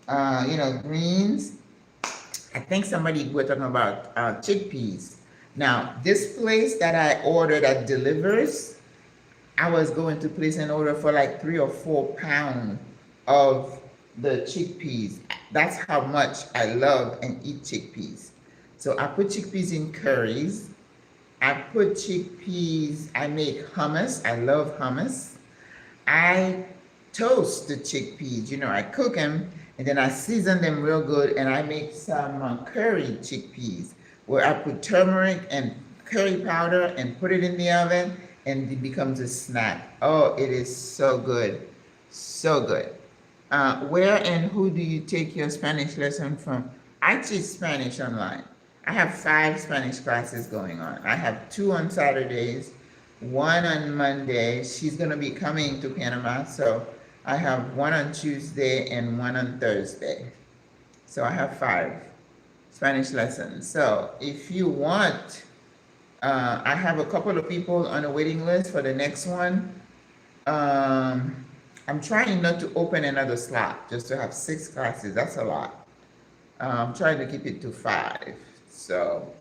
Greens. I think somebody were talking about chickpeas. Now, this place that I ordered that delivers, I was going to place an order for like 3 or 4 pounds of the chickpeas. That's how much I love and eat chickpeas. So I put chickpeas in curries. I put chickpeas, I make hummus. I love hummus. I toast the chickpeas. I cook them and then I season them real good, and I make some curry chickpeas where I put turmeric and curry powder and put it in the oven, and it becomes a snack. Oh, it is so good. So good. Where and who do you take your Spanish lesson from? I teach Spanish online. I have 5 Spanish classes going on. I have 2 on Saturdays, 1 on Monday. She's going to be coming to Panama, so I have 1 on Tuesday and 1 on Thursday. So I have 5 Spanish lessons. So if you want, I have a couple of people on a waiting list for the next one. I'm trying not to open another slot, just to have 6 classes. That's a lot. I'm trying to keep it to 5. So,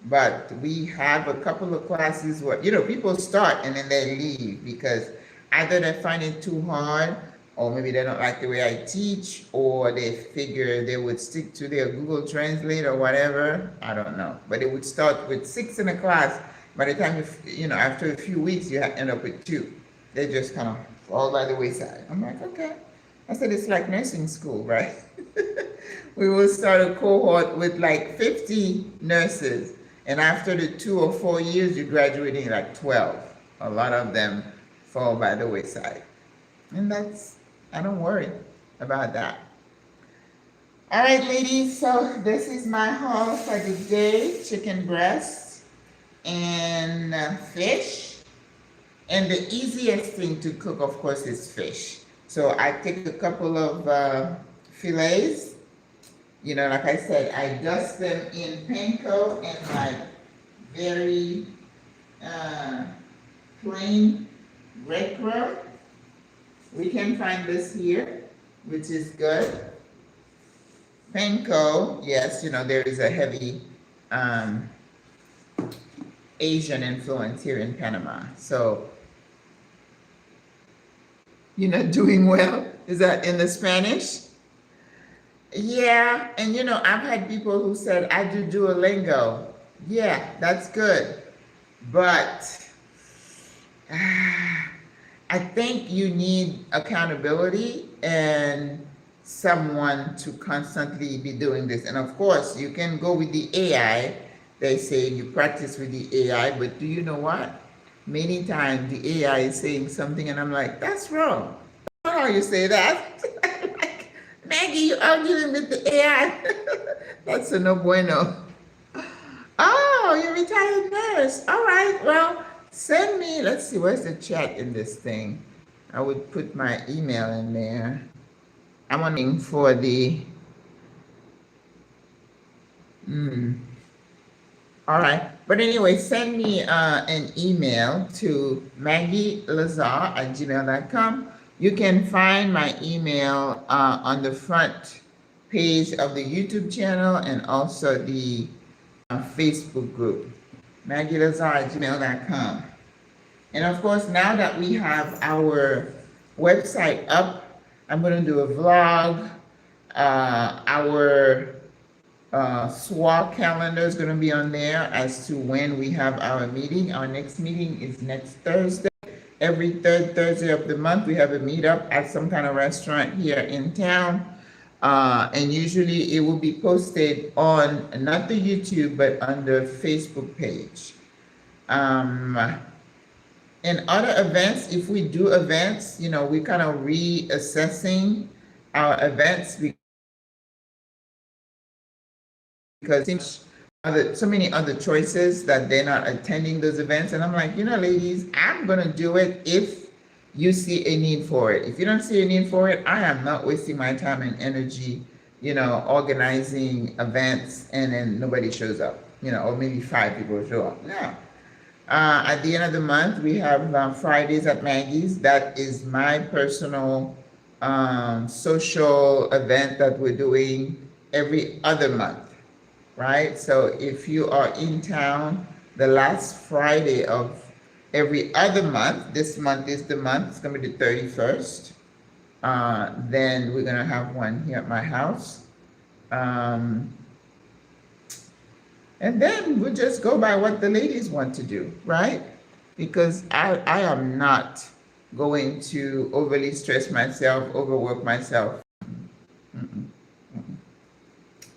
but we have a couple of classes where, people start and then they leave because either they find it too hard, or maybe they don't like the way I teach, or they figure they would stick to their Google Translate or whatever. I don't know. But it would start with 6 in a class. By the time, after a few weeks, you end up with 2. They just kind of fall by the wayside. I'm like, okay. I said, it's like nursing school, right? We will start a cohort with like 50 nurses. And after the 2 or 4 years, you're graduating like 12. A lot of them fall by the wayside. And I don't worry about that. All right, ladies, so this is my haul for the day: chicken breast and fish. And the easiest thing to cook, of course, is fish. So I take a couple of fillets. Like I said, I dust them in panko and like very plain breadcrumb. We can find this here, which is good. Panko, yes, there is a heavy Asian influence here in Panama. So, doing well. Is that in the Spanish? Yeah, and I've had people who said, I do Duolingo. Yeah, that's good. But I think you need accountability and someone to constantly be doing this. And of course, you can go with the AI. They say you practice with the AI, but do you know what? Many times the AI is saying something and I'm like, that's wrong. I don't know how you say that. Like, Maggie, you're arguing with the AI. That's a no bueno. Oh, you're a retired nurse. All right, well, send me, let's see, where's the chat in this thing? I would put my email in there. I'm waiting for the, All right. But anyway, send me an email to maggielazar@gmail.com. You can find my email on the front page of the YouTube channel and also the Facebook group, maggielazar@gmail.com. And of course, now that we have our website up, I'm going to do a vlog. Our SWRA calendar is going to be on there as to when we have our meeting. Our next meeting is next Thursday. Every third Thursday of the month, we have a meetup at some kind of restaurant here in town. And usually it will be posted on not the YouTube, but on the Facebook page. And other events, if we do events, you know, we kind of reassessing our events because so many other choices that they're not attending those events. And I'm like, you know, ladies, I'm going to do it if you see a need for it. If you don't see a need for it, I am not wasting my time and energy, you know, organizing events and then nobody shows up, you know, or maybe 5 people show up. No. At the end of the month, we have Fridays at Maggie's. That is my personal social event that we're doing every other month, right? So if you are in town the last Friday of every other month, this month is the month, it's going to be the 31st, then we're going to have one here at my house. And then we'll just go by what the ladies want to do, right? Because I am not going to overly stress myself, overwork myself.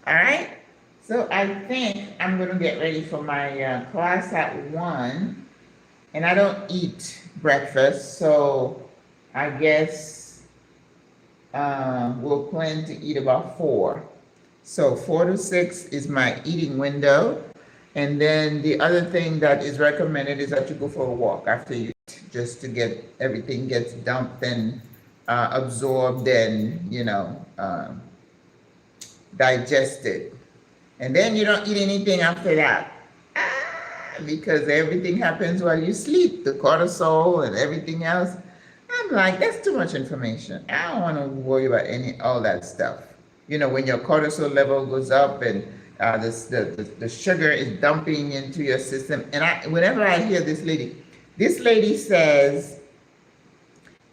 All right? So I think I'm going to get ready for my class at 1. And I don't eat breakfast, so I guess we'll plan to eat about 4. So 4 to 6 is my eating window. And then the other thing that is recommended is that you go for a walk after you eat, just to get everything gets dumped and absorbed and, you know, digested. And then you don't eat anything after that because everything happens while you sleep, the cortisol and everything else. I'm like, that's too much information. I don't want to worry about all that stuff. You know, when your cortisol level goes up and the sugar is dumping into your system. And whenever I hear this lady says,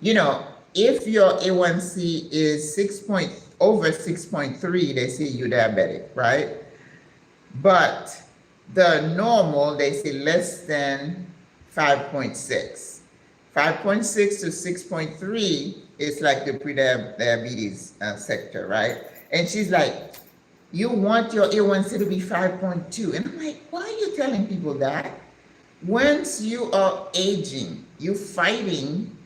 you know, if your A1C is over 6.3, they say you're diabetic, right? But the normal, they say less than 5.6. 5.6 to 6.3 is like the pre-diabetes sector, right? And she's like, you want your A1C to be 5.2. And I'm like, why are you telling people that? Once you are aging, you're fighting,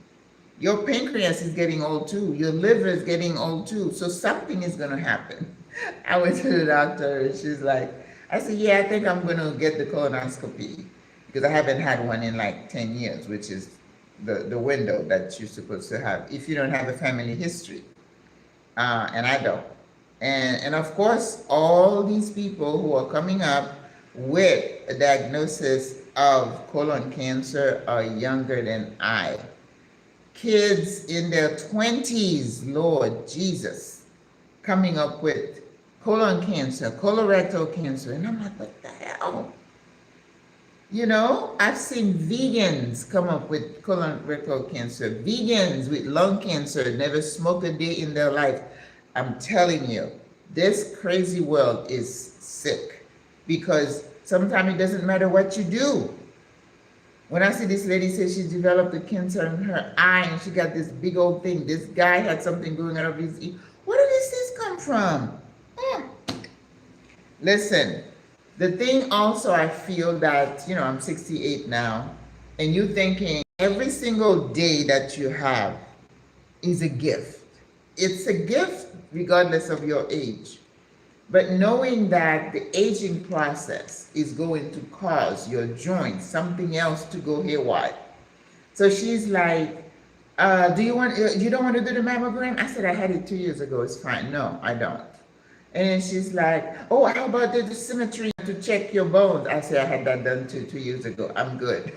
your pancreas is getting old too, your liver is getting old too, so something is gonna happen. I went to the doctor and she's like, I said, yeah, I think I'm gonna get the colonoscopy because I haven't had one in like 10 years, which is the window that you're supposed to have if you don't have a family history. And I don't. And of course, all these people who are coming up with a diagnosis of colon cancer are younger than I. Kids in their 20s, Lord Jesus, coming up with colon cancer, colorectal cancer. And I'm like, what the hell? You know, I've seen vegans come up with colorectal cancer, vegans with lung cancer, never smoked a day in their life. I'm telling you, this crazy world is sick because sometimes it doesn't matter what you do. When I see this lady say she developed a cancer in her eye and she got this big old thing, this guy had something going on over his ear. Where did this come from? Listen, the thing also I feel that, you know, I'm 68 now, and you thinking every single day that you have is a gift. It's a gift regardless of your age. But knowing that the aging process is going to cause your joints, something else to go haywire. So she's like, you don't want to do the mammogram? I said, I had it 2 years ago, it's fine. No, I don't. And then she's like, oh, how about the symmetry to check your bones? I said, I had that done 2 years ago. I'm good.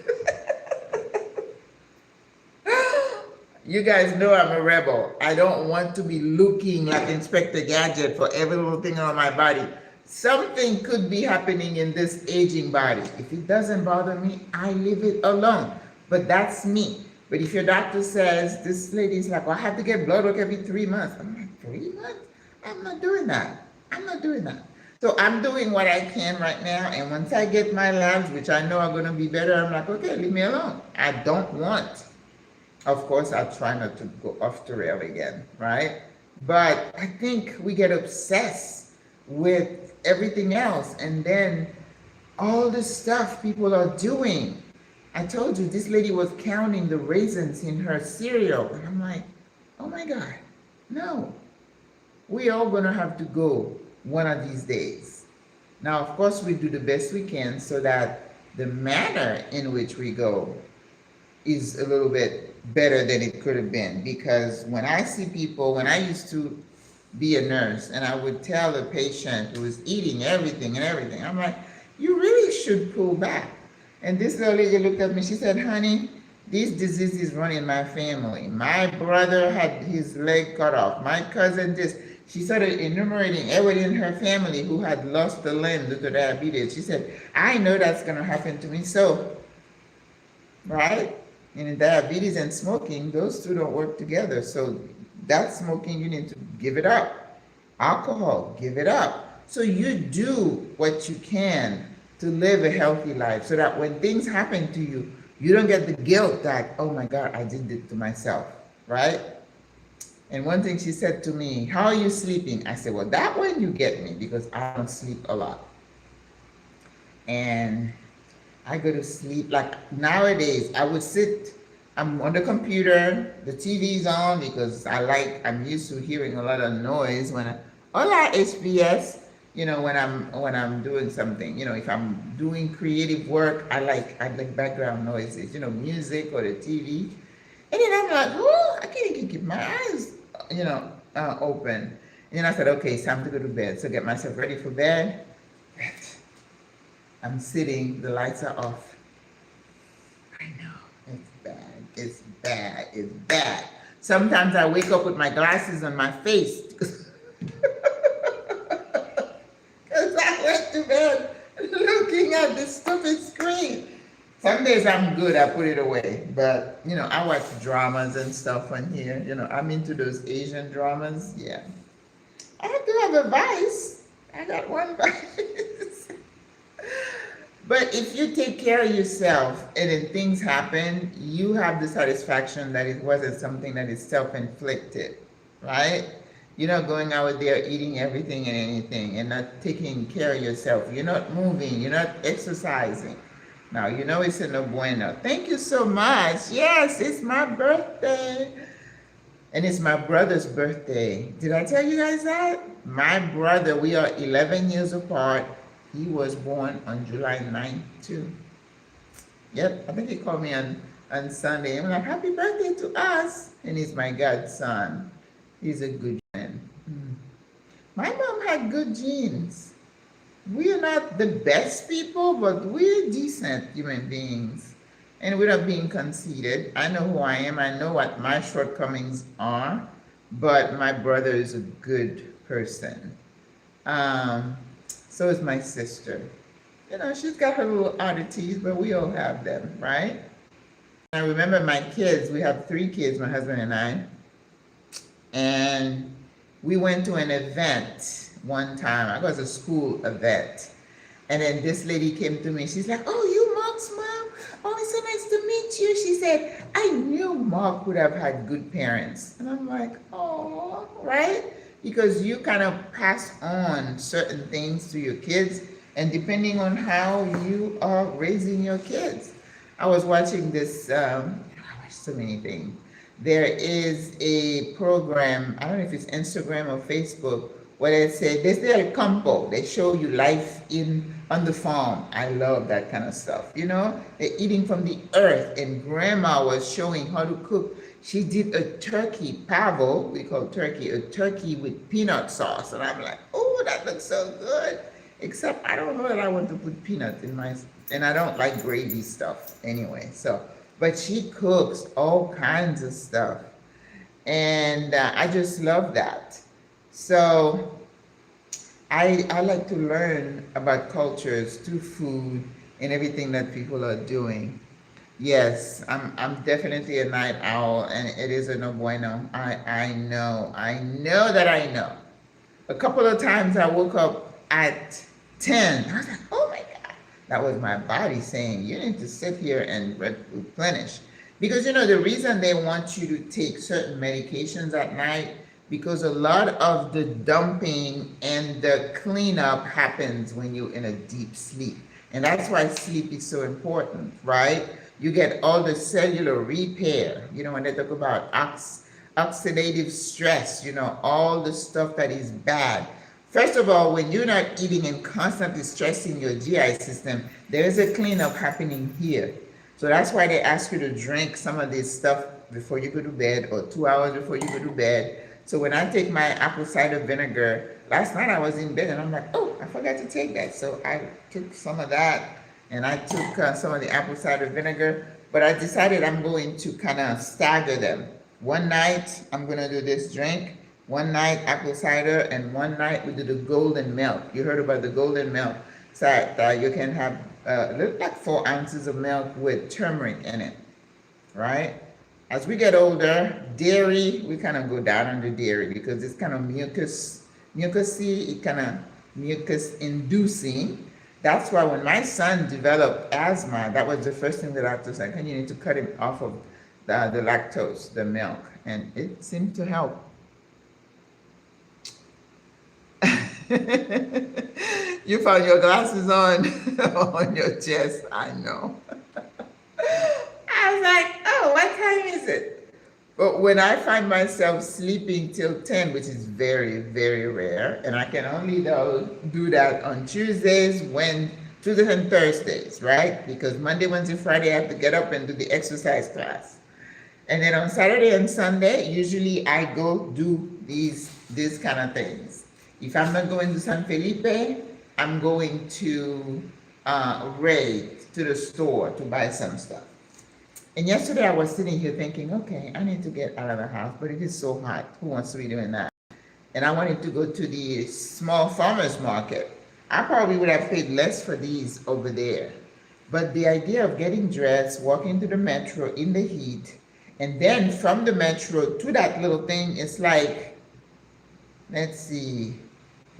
You guys know I'm a rebel. I don't want to be looking like Inspector Gadget for every little thing on my body. Something could be happening in this aging body. If it doesn't bother me, I leave it alone. But that's me. But if your doctor says, this lady's like, well, I have to get blood work every 3 months. I'm like, 3 months? I'm not doing that. I'm not doing that. So I'm doing what I can right now. And once I get my labs, which I know are going to be better, I'm like, okay, leave me alone. I don't want. Of course, I'll try not to go off the rail again, right? But I think we get obsessed with everything else. And then all the stuff people are doing. I told you, this lady was counting the raisins in her cereal. And I'm like, oh my God, no. We all gonna have to go one of these days. Now, of course, we do the best we can so that the manner in which we go is a little bit better than it could have been. Because when I see people, when I used to be a nurse and I would tell a patient who was eating everything, I'm like, you really should pull back. And this little lady looked at me, she said, honey, these diseases run in my family. My brother had his leg cut off. My cousin this. She started enumerating everybody in her family who had lost a limb due to diabetes. She said, I know that's going to happen to me. So, right? And diabetes and smoking, those two don't work together. So that smoking, you need to give it up. Alcohol, give it up. So you do what you can to live a healthy life so that when things happen to you, you don't get the guilt that, oh my God, I did it to myself, right? And one thing she said to me, how are you sleeping? I said, well, that one you get me because I don't sleep a lot. And I go to sleep, like nowadays, I would sit, I'm on the computer, the TV's on because I'm used to hearing a lot of noise when hola HBS, when I'm doing something, if I'm doing creative work, I like background noises, music or the TV. And then I'm like, oh, I can't even keep my eyes, open. And then I said, okay, it's time to go to bed. So get myself ready for bed. I'm sitting, the lights are off. I know, it's bad, it's bad, it's bad. Sometimes I wake up with my glasses on my face. Because I went to bed looking at this stupid screen. Some days I'm good, I put it away. But, I watch dramas and stuff on here. I'm into those Asian dramas, yeah. I do have a vice. I got one vice. But if you take care of yourself and then things happen, you have the satisfaction that it wasn't something that is self-inflicted, right? You're not going out there eating everything and anything and not taking care of yourself. You're not moving, you're not exercising. Now, it's a no bueno. Thank you so much. Yes, it's my birthday. And it's my brother's birthday. Did I tell you guys that? My brother, we are 11 years apart. He was born on July 9th, too. Yep, I think he called me on Sunday. I'm like, happy birthday to us. And he's my godson. He's a good man. My mom had good genes. We are not the best people, but we're decent human beings. And we're not being conceited. I know who I am. I know what my shortcomings are. But my brother is a good person. So is my sister. She's got her little oddities, but we all have them, right? I remember my kids, we have 3 kids, my husband and I. And we went to an event one time. It was a school event. And then this lady came to me. She's like, oh, you Mark's mom? Oh, it's so nice to meet you. She said, I knew Mark would have had good parents. And I'm like, oh, right? Because you kind of pass on certain things to your kids, and depending on how you are raising your kids. I was watching this, I watch so many things. There is a program, I don't know if it's Instagram or Facebook, where they say, desde el campo, they show you life on the farm. I love that kind of stuff. They're eating from the earth, and grandma was showing how to cook. She did a turkey pavo, we call turkey, a turkey with peanut sauce. And I'm like, oh, that looks so good. Except I don't know that I want to put peanuts in my, and I don't like gravy stuff anyway. So, but she cooks all kinds of stuff. And I just love that. So I like to learn about cultures through food and everything that people are doing. Yes, I'm definitely a night owl, and it is a no bueno. I know, that I know. A couple of times I woke up at 10. I was like, oh my God. That was my body saying, you need to sit here and replenish. Because the reason they want you to take certain medications at night, because a lot of the dumping and the cleanup happens when you're in a deep sleep. And that's why sleep is so important, right? You get all the cellular repair, when they talk about oxidative stress, all the stuff that is bad. First of all, when you're not eating and constantly stressing your GI system, there is a cleanup happening here. So that's why they ask you to drink some of this stuff before you go to bed, or 2 hours before you go to bed. So when I take my apple cider vinegar, last night I was in bed and I'm like, oh, I forgot to take that. So I took some of that, and I took some of the apple cider vinegar, but I decided I'm going to kind of stagger them. One night I'm going to do this drink, one night apple cider, and one night we do the golden milk. You heard about the golden milk. So you can have like 4 ounces of milk with turmeric in it, right? As we get older, dairy, we kind of go down on the dairy because it's kind of mucusy, it kind of mucus inducing. That's why when my son developed asthma, that was the first thing the doctor said, you need to cut him off of the lactose, the milk. And it seemed to help. You found your glasses on your chest, I know. I was like, oh, what time is it? But when I find myself sleeping till 10, which is very, very rare, and I can only do that on Tuesdays and Thursdays, right? Because Monday, Wednesday, Friday, I have to get up and do the exercise class. And then on Saturday and Sunday, usually I go do these kind of things. If I'm not going to San Felipe, I'm going to Raid, to the store to buy some stuff. And yesterday I was sitting here thinking, okay, I need to get out of the house, but it is so hot. Who wants to be doing that? And I wanted to go to the small farmers market. I probably would have paid less for these over there. But the idea of getting dressed, walking to the metro in the heat, and then from the metro to that little thing, it's like, let's see,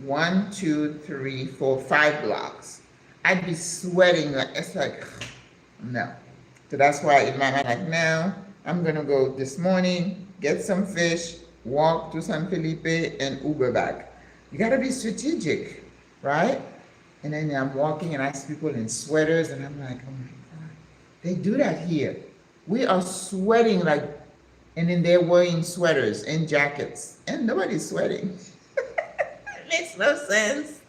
1, 2, 3, 4, 5 blocks. I'd be sweating, it's like, no. So that's why in my mind, like, now I'm gonna go this morning, get some fish, walk to San Felipe, and Uber back. You gotta be strategic, right? And then I'm walking and I see people in sweaters, and I'm like, oh my God, they do that here. We are sweating like, and then they're wearing sweaters and jackets, and nobody's sweating. It makes no sense.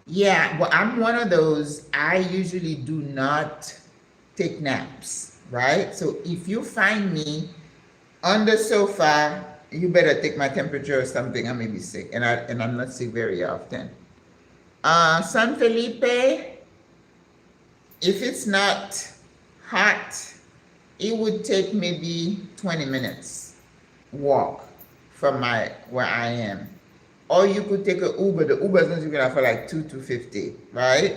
Yeah, well, I'm one of those, I usually do not take naps, right? So if you find me on the sofa, you better take my temperature or something. I may be sick, and I'm not sick very often. San Felipe, if it's not hot, it would take maybe 20 minutes walk from where I am. Or you could take an Uber. The Uber is going to for like $2.50, right?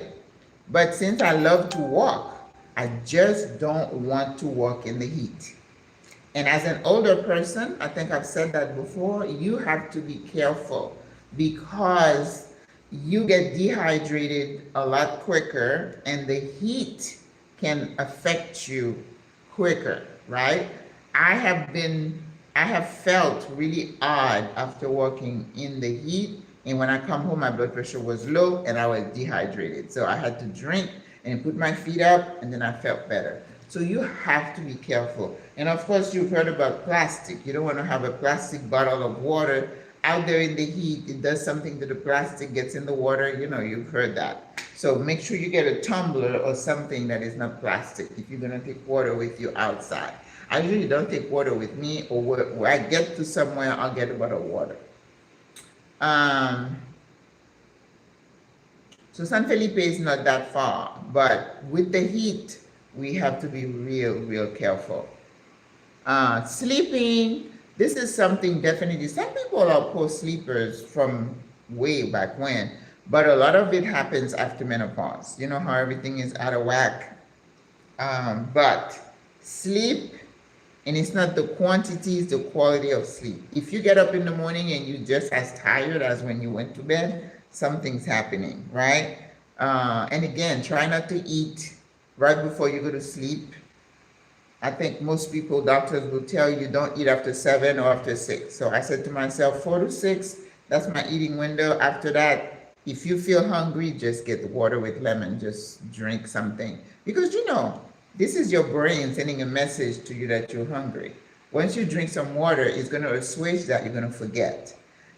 But since I love to walk, I just don't want to walk in the heat. And as an older person, I think I've said that before, you have to be careful because you get dehydrated a lot quicker, and the heat can affect you quicker, right? I have felt really odd after walking in the heat, and when I come home, my blood pressure was low and I was dehydrated. So I had to drink and put my feet up, and then I felt better. So you have to be careful. And of course, you've heard about plastic. You don't want to have a plastic bottle of water out there in the heat. It does something to the plastic, gets in the water. You've heard that. So make sure you get a tumbler or something that is not plastic if you're gonna take water with you outside. I usually don't take water with me, or where I get to somewhere, I'll get a bottle of water. So San Felipe is not that far, but with the heat, we have to be real careful. Sleeping, this is something definitely, some people are poor sleepers from way back when, but a lot of it happens after menopause. You know how everything is out of whack. But sleep, and it's not the quantity, it's the quality of sleep. If you get up in the morning and you're just as tired as when you went to bed, something's happening, right? And again, try not to eat right before you go to sleep. I think most people, doctors will tell you don't eat after 7 or after 6. So I said to myself, 4 to 6, that's my eating window. After that, if you feel hungry, just get the water with lemon, just drink something. Because you know, this is your brain sending a message to you that you're hungry. Once you drink some water, it's going to assuage that, you're going to forget.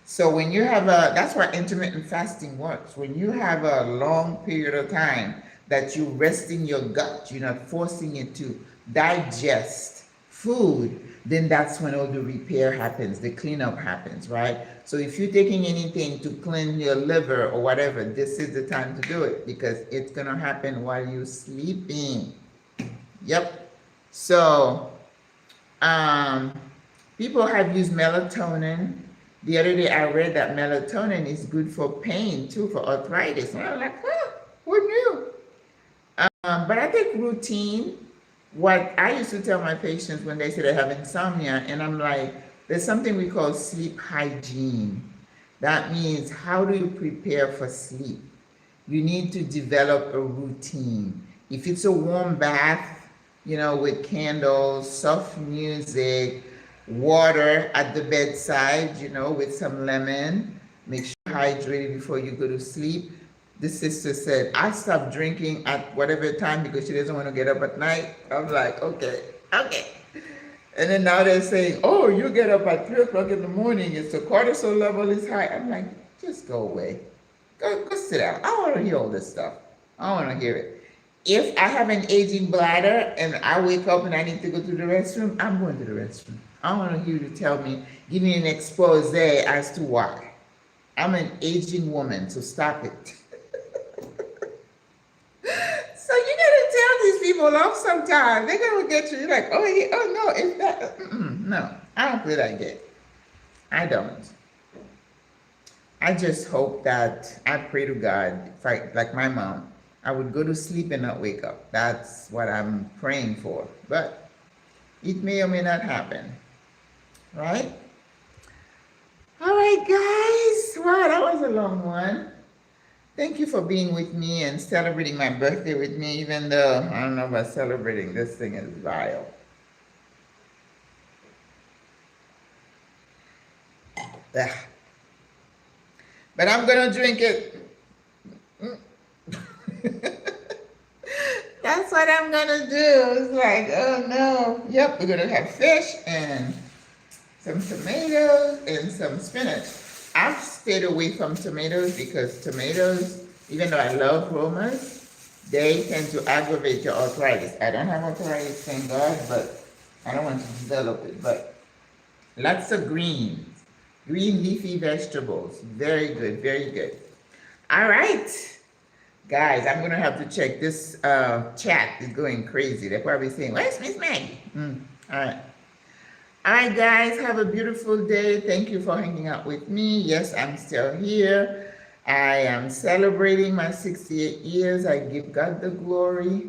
So when you have that's why intermittent fasting works. When you have a long period of time that you're resting your gut, you're not forcing it to digest food, then that's when all the repair happens, the cleanup happens, right? So if you're taking anything to clean your liver or whatever, this is the time to do it, because it's going to happen while you're sleeping. Yep. So people have used melatonin. The other day I read that melatonin is good for pain too, for arthritis. And I was like, huh, who knew? But I think routine, what I used to tell my patients when they say they have insomnia, and I'm like, there's something we call sleep hygiene. That means, how do you prepare for sleep? You need to develop a routine. If it's a warm bath, you know, with candles, soft music, water at the bedside, you know, with some lemon, make sure you're hydrated before you go to sleep. The sister said, I stopped drinking at whatever time because she doesn't want to get up at night. I'm like, okay. And then now they're saying, oh, you get up at 3 o'clock in the morning, it's the cortisol level is high. I'm like, just go away. Go sit down. I don't want to hear all this stuff. I don't want to hear it. If I have an aging bladder and I wake up and I need to go to the restroom, I'm going to the restroom. I don't want you to tell me, give me an expose as to why. I'm an aging woman, so stop it. So you gotta tell these people off sometimes. They're gonna get you. You're like, oh yeah, oh no, it's that. No, I don't play that game. I don't. I just hope that I pray to God, if I, like my mom, I would go to sleep and not wake up. That's what I'm praying for. But it may or may not happen. Right? All right, guys. Wow, that was a long one. Thank you for being with me and celebrating my birthday with me, even though I don't know about celebrating. This thing is vile. Ugh. But I'm going to drink it. That's what I'm going to do. It's like, oh no. Yep, we're going to have fish and some tomatoes and some spinach. I've stayed away from tomatoes because tomatoes, even though I love romas, they tend to aggravate your arthritis. I don't have arthritis, thank God, but I don't want to develop it. But lots of greens, green leafy vegetables. Very good, very good. All right, guys, I'm going to have to check this chat is going crazy. They're probably saying, where's Miss Maggie? All right. All right, guys, have a beautiful day. Thank you for hanging out with me. Yes, I'm still here. I am celebrating my 68 years. I give God the glory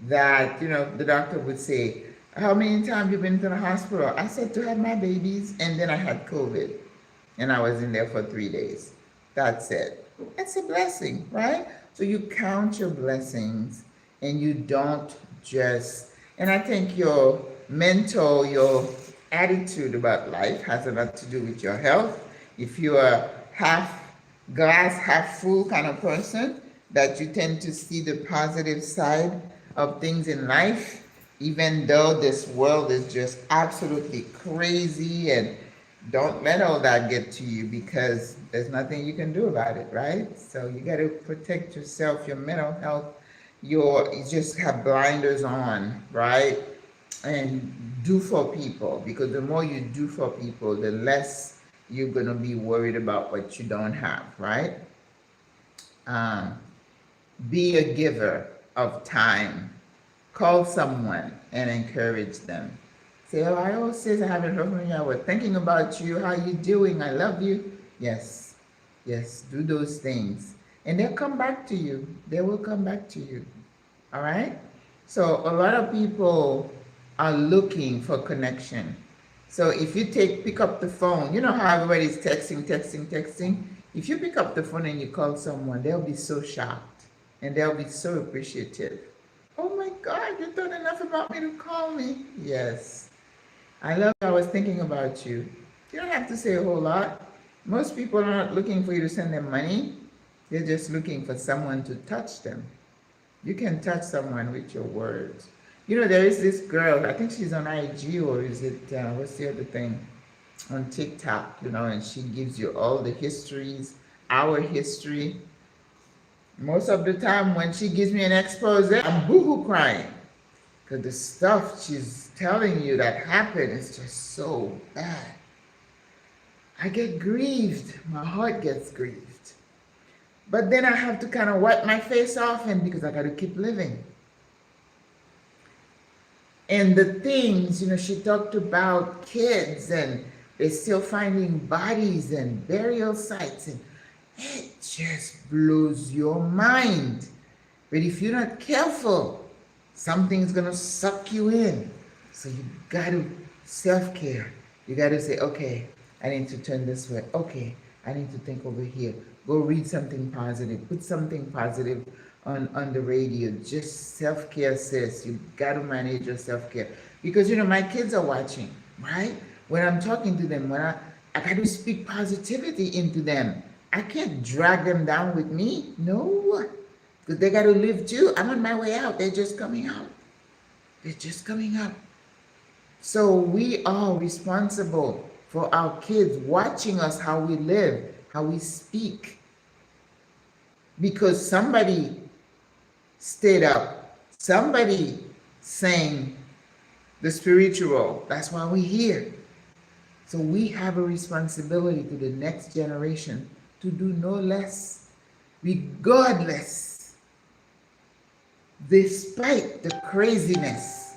that, you know, the doctor would say, how many times have you been to the hospital? I said, to have my babies, and then I had COVID, and I was in there for 3 days. That's it. That's a blessing, right? So you count your blessings, and you don't just, and I think your mental, your attitude about life has a lot to do with your health. If you're a half glass, half full kind of person, that you tend to see the positive side of things in life, even though this world is just absolutely crazy and Don't let all that get to you, because there's nothing you can do about it, right? So you got to protect yourself, your mental health. You just have blinders on, right? And do for people, because the more you do for people, the less you're going to be worried about what you don't have, right? Um, be a giver of time. Call someone and encourage them. Say, oh, I always say I haven't heard from you. I was thinking about you. How you doing? I love you. Yes, yes, do those things. And they'll come back to you. They will come back to you. All right? So a lot of people are looking for connection. So if you pick up the phone, you know how everybody's texting. If you pick up the phone and you call someone, they'll be so shocked and they'll be so appreciative. Oh my God, you thought enough about me to call me. Yes. I love you. I was thinking about you. You don't have to say a whole lot. Most people are not looking for you to send them money. They're just looking for someone to touch them. You can touch someone with your words. You know, there is this girl, I think she's on IG, or is it, what's the other thing? On TikTok, you know, and she gives you all the histories, our history. Most of the time when she gives me an expose, I'm boohoo crying. Because the stuff she's telling you that happened is just so bad. I get grieved. My heart gets grieved. But then I have to kind of wipe my face off, and because I got to keep living. And the things, you know, she talked about kids, and they're still finding bodies and burial sites, and it just blows your mind. But if you're not careful, something's gonna suck you in. So you gotta self-care. You gotta say, okay, I need to turn this way. Okay, I need to think over here. Go read something positive. Put something positive on the radio. Just self-care, sis. You gotta manage your self-care. Because, you know, my kids are watching, right? When I'm talking to them, when I gotta speak positivity into them. I can't drag them down with me. No. Because they gotta live too. I'm on my way out. They're just coming out. They're just coming out. So we are responsible for our kids watching us, how we live, how we speak. Because somebody stayed up. Somebody sang the spiritual. That's why we're here. So we have a responsibility to the next generation to do no less, regardless, despite the craziness.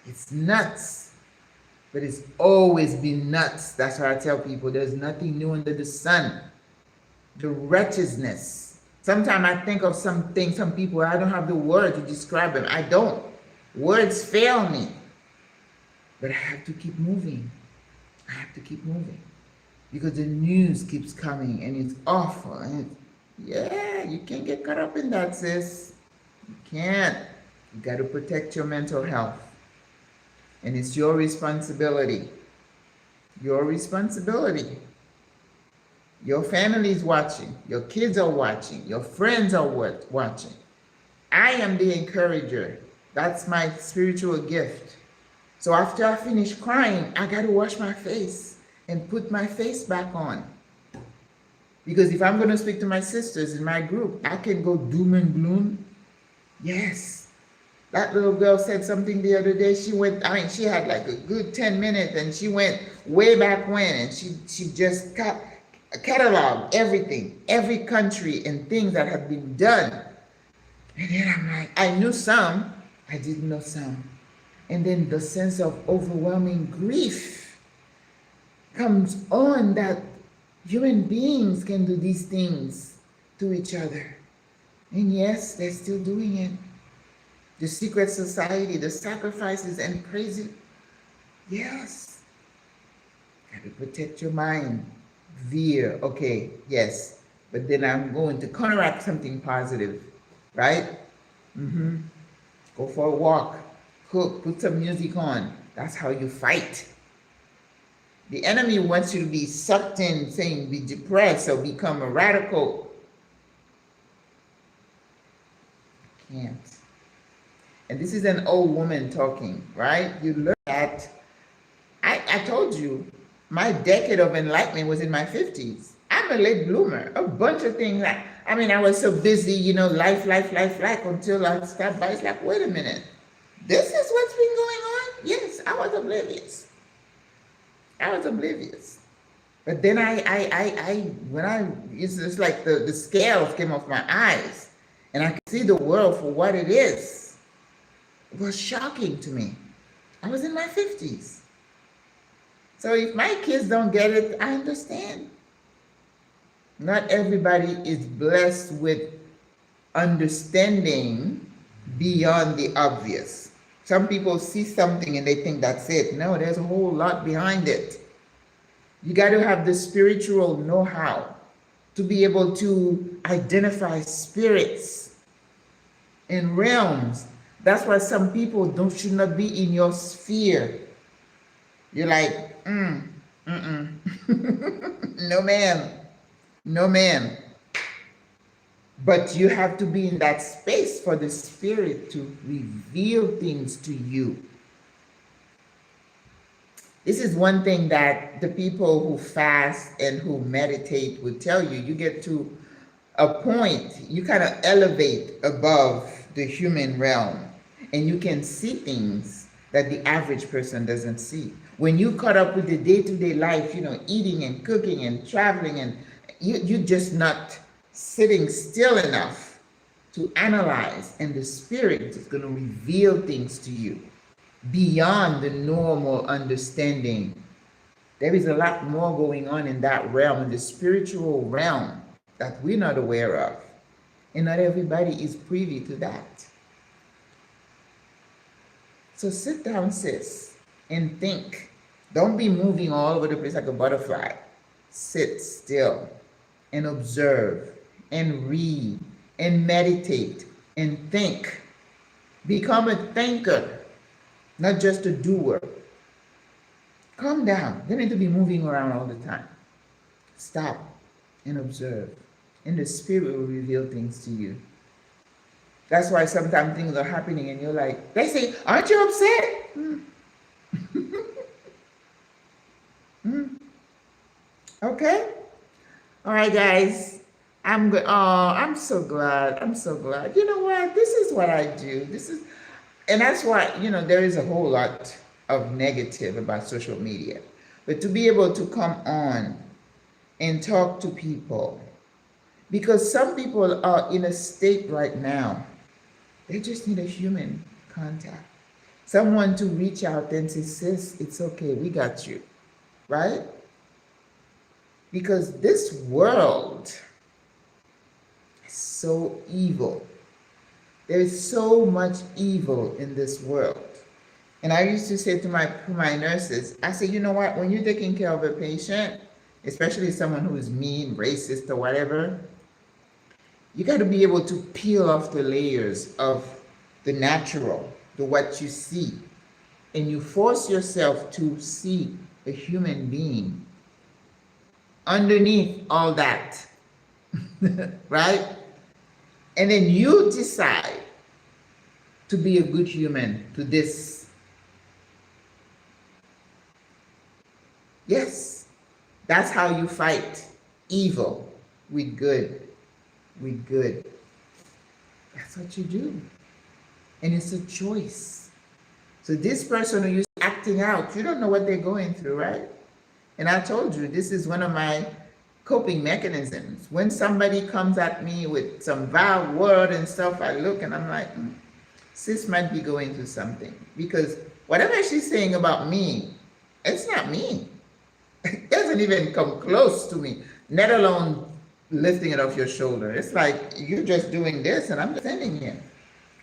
It's nuts, but it's always been nuts. That's why I tell people there's nothing new under the sun. The wretchedness. Sometimes I think of some things, some people, I don't have the word to describe them. I don't. Words fail me. But I have to keep moving. I have to keep moving. Because the news keeps coming and it's awful. And yeah, you can't get caught up in that, sis. You can't. You got to protect your mental health. And it's your responsibility. Your responsibility. Your family is watching. Your kids are watching. Your friends are watching. I am the encourager. That's my spiritual gift. So after I finish crying, I got to wash my face and put my face back on. Because if I'm going to speak to my sisters in my group, I can go doom and gloom. Yes. That little girl said something the other day. She had like a good 10 minutes, and she went way back when, and she just cataloged everything, every country and things that have been done. And then I'm like, I knew some, I didn't know some. And then the sense of overwhelming grief comes on that human beings can do these things to each other. And yes, they're still doing it. The secret society, the sacrifices and crazy. Yes. Got to protect your mind. Veer. Okay, yes. But then I'm going to counteract something positive. Right? Go for a walk. Cook, put some music on. That's how you fight. The enemy wants you to be sucked in, saying be depressed or become a radical. Can't. And this is an old woman talking, right? You learn that. I told you, my decade of enlightenment was in my 50s. I'm a late bloomer. A bunch of things. I mean, I was so busy, you know, life, until I stopped by. It's like, wait a minute. This is what's been going on? Yes, I was oblivious. But then it's just like the scales came off my eyes and I could see the world for what it is. It was shocking to me. I was in my 50s. So if my kids don't get it, I understand. Not everybody is blessed with understanding beyond the obvious. Some people see something and they think that's it. No, there's a whole lot behind it. You got to have the spiritual know-how to be able to identify spirits and realms. That's why some people should not be in your sphere. You're like, no ma'am, no ma'am. But you have to be in that space for the spirit to reveal things to you. This is one thing that the people who fast and who meditate will tell you. You get to a point, you kind of elevate above the human realm, and you can see things that the average person doesn't see. When you caught up with the day-to-day life, you know, eating and cooking and traveling, and you're just not sitting still enough to analyze, and the spirit is going to reveal things to you beyond the normal understanding. There is a lot more going on in that realm, in the spiritual realm, that we're not aware of. And not everybody is privy to that. So sit down, sis, and think. Don't be moving all over the place like a butterfly. Sit still and observe and read and meditate and think. Become a thinker, not just a doer. Calm down. You don't need to be moving around all the time. Stop and observe. And the spirit will reveal things to you. That's why sometimes things are happening and you're like, they say, aren't you upset? Okay. All right, guys. I'm so glad. You know what? This is what I do. And that's why, you know, there is a whole lot of negative about social media. But to be able to come on and talk to people, because some people are in a state right now, they just need a human contact. Someone to reach out and say, sis, it's okay, we got you, right? Because this world is so evil. There is so much evil in this world. And I used to say to my nurses, I say, you know what, when you're taking care of a patient, especially someone who is mean, racist, or whatever, you got to be able to peel off the layers of the natural, the what you see. And you force yourself to see a human being underneath all that, right? And then you decide to be a good human to this. Yes, that's how you fight evil with good. With good. That's what you do. And it's a choice. So this person who is acting out, you don't know what they're going through, right? And I told you, this is one of my coping mechanisms. When somebody comes at me with some vile word and stuff, I look and I'm like, sis might be going through something. Because whatever she's saying about me, it's not me. It doesn't even come close to me, let alone lifting it off your shoulder. It's like, you're just doing this and I'm just standing here.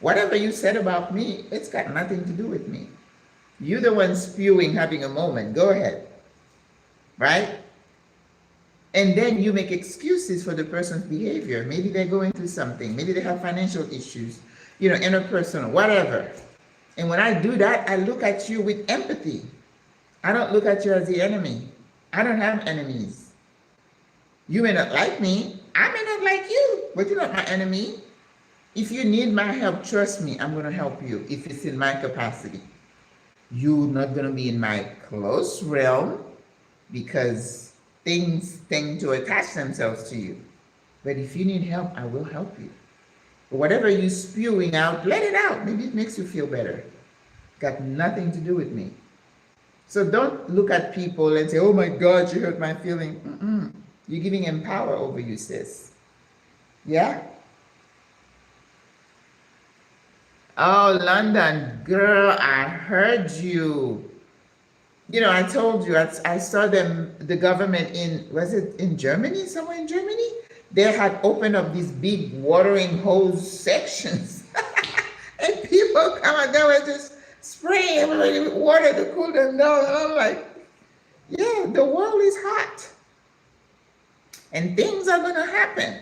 Whatever you said about me, it's got nothing to do with me. You're the one spewing, having a moment. Go ahead. Right? And then you make excuses for the person's behavior. Maybe they're going through something. Maybe they have financial issues, you know, interpersonal, whatever. And when I do that, I look at you with empathy. I don't look at you as the enemy. I don't have enemies. You may not like me. I may not like you, but you're not my enemy. If you need my help, trust me, I'm going to help you if it's in my capacity. You're not going to be in my close realm because things tend to attach themselves to you. But if you need help, I will help you. But whatever you're spewing out, let it out. Maybe it makes you feel better. Got nothing to do with me. So don't look at people and say, oh my God, you hurt my feeling. You're giving him power over you, sis. Yeah? Oh, London, girl, I heard you. You know, I told you, I saw them, the government in, was it in Germany, somewhere in Germany? They had opened up these big watering hose sections. And people come and they were just spraying everybody with water to cool them down. And I'm like, yeah, the world is hot. And things are going to happen.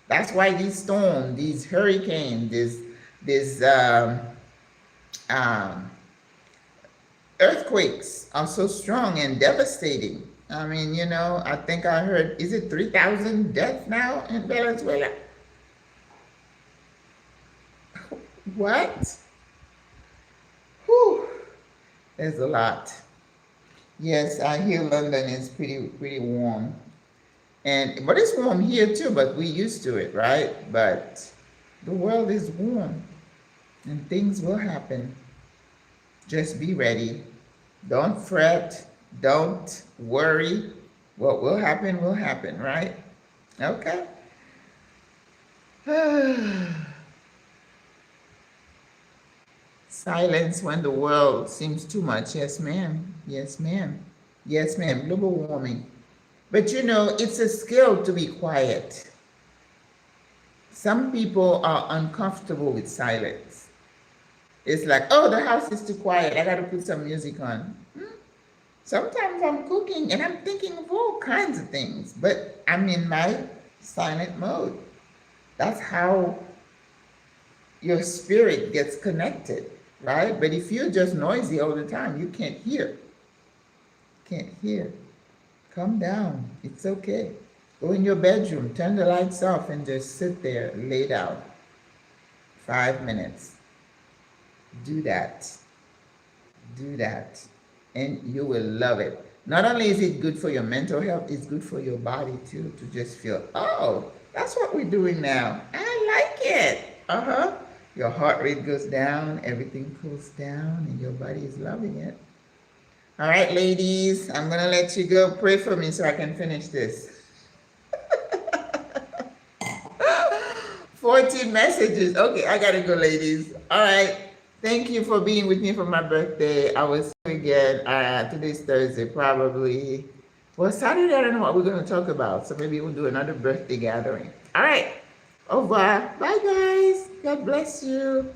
That's why these storms, these hurricanes, these earthquakes are so strong and devastating. I mean, you know, I think I heard, is it 3,000 deaths now in Venezuela? What? Whew. There's a lot. Yes, I hear London is pretty warm. But it's warm here too, but we're used to it, right? But the world is warm and things will happen. Just be ready. Don't fret. Don't worry. What will happen, right? Okay. Silence when the world seems too much. Yes, ma'am. Yes, ma'am. Yes, ma'am. Global warming. But you know, it's a skill to be quiet. Some people are uncomfortable with silence. It's like, oh, the house is too quiet. I got to put some music on. Sometimes I'm cooking and I'm thinking of all kinds of things, but I'm in my silent mode. That's how your spirit gets connected, right? But if you're just noisy all the time, you can't hear. Can't hear. Calm down. It's okay. Go in your bedroom, turn the lights off, and just sit there, laid out. 5 minutes. Do that. Do that. And you will love it. Not only is it good for your mental health, it's good for your body too, to just feel, oh, that's what we're doing now. I like it. Your heart rate goes down, everything cools down, and your body is loving it. All right, ladies, I'm going to let you go. Pray for me so I can finish this. 14 messages. Okay, I got to go, ladies. All right. Thank you for being with me for my birthday. I will see you again. Today's Thursday, probably. Well, Saturday, I don't know what we're going to talk about. So maybe we'll do another birthday gathering. All right. Au revoir. Bye, guys. God bless you.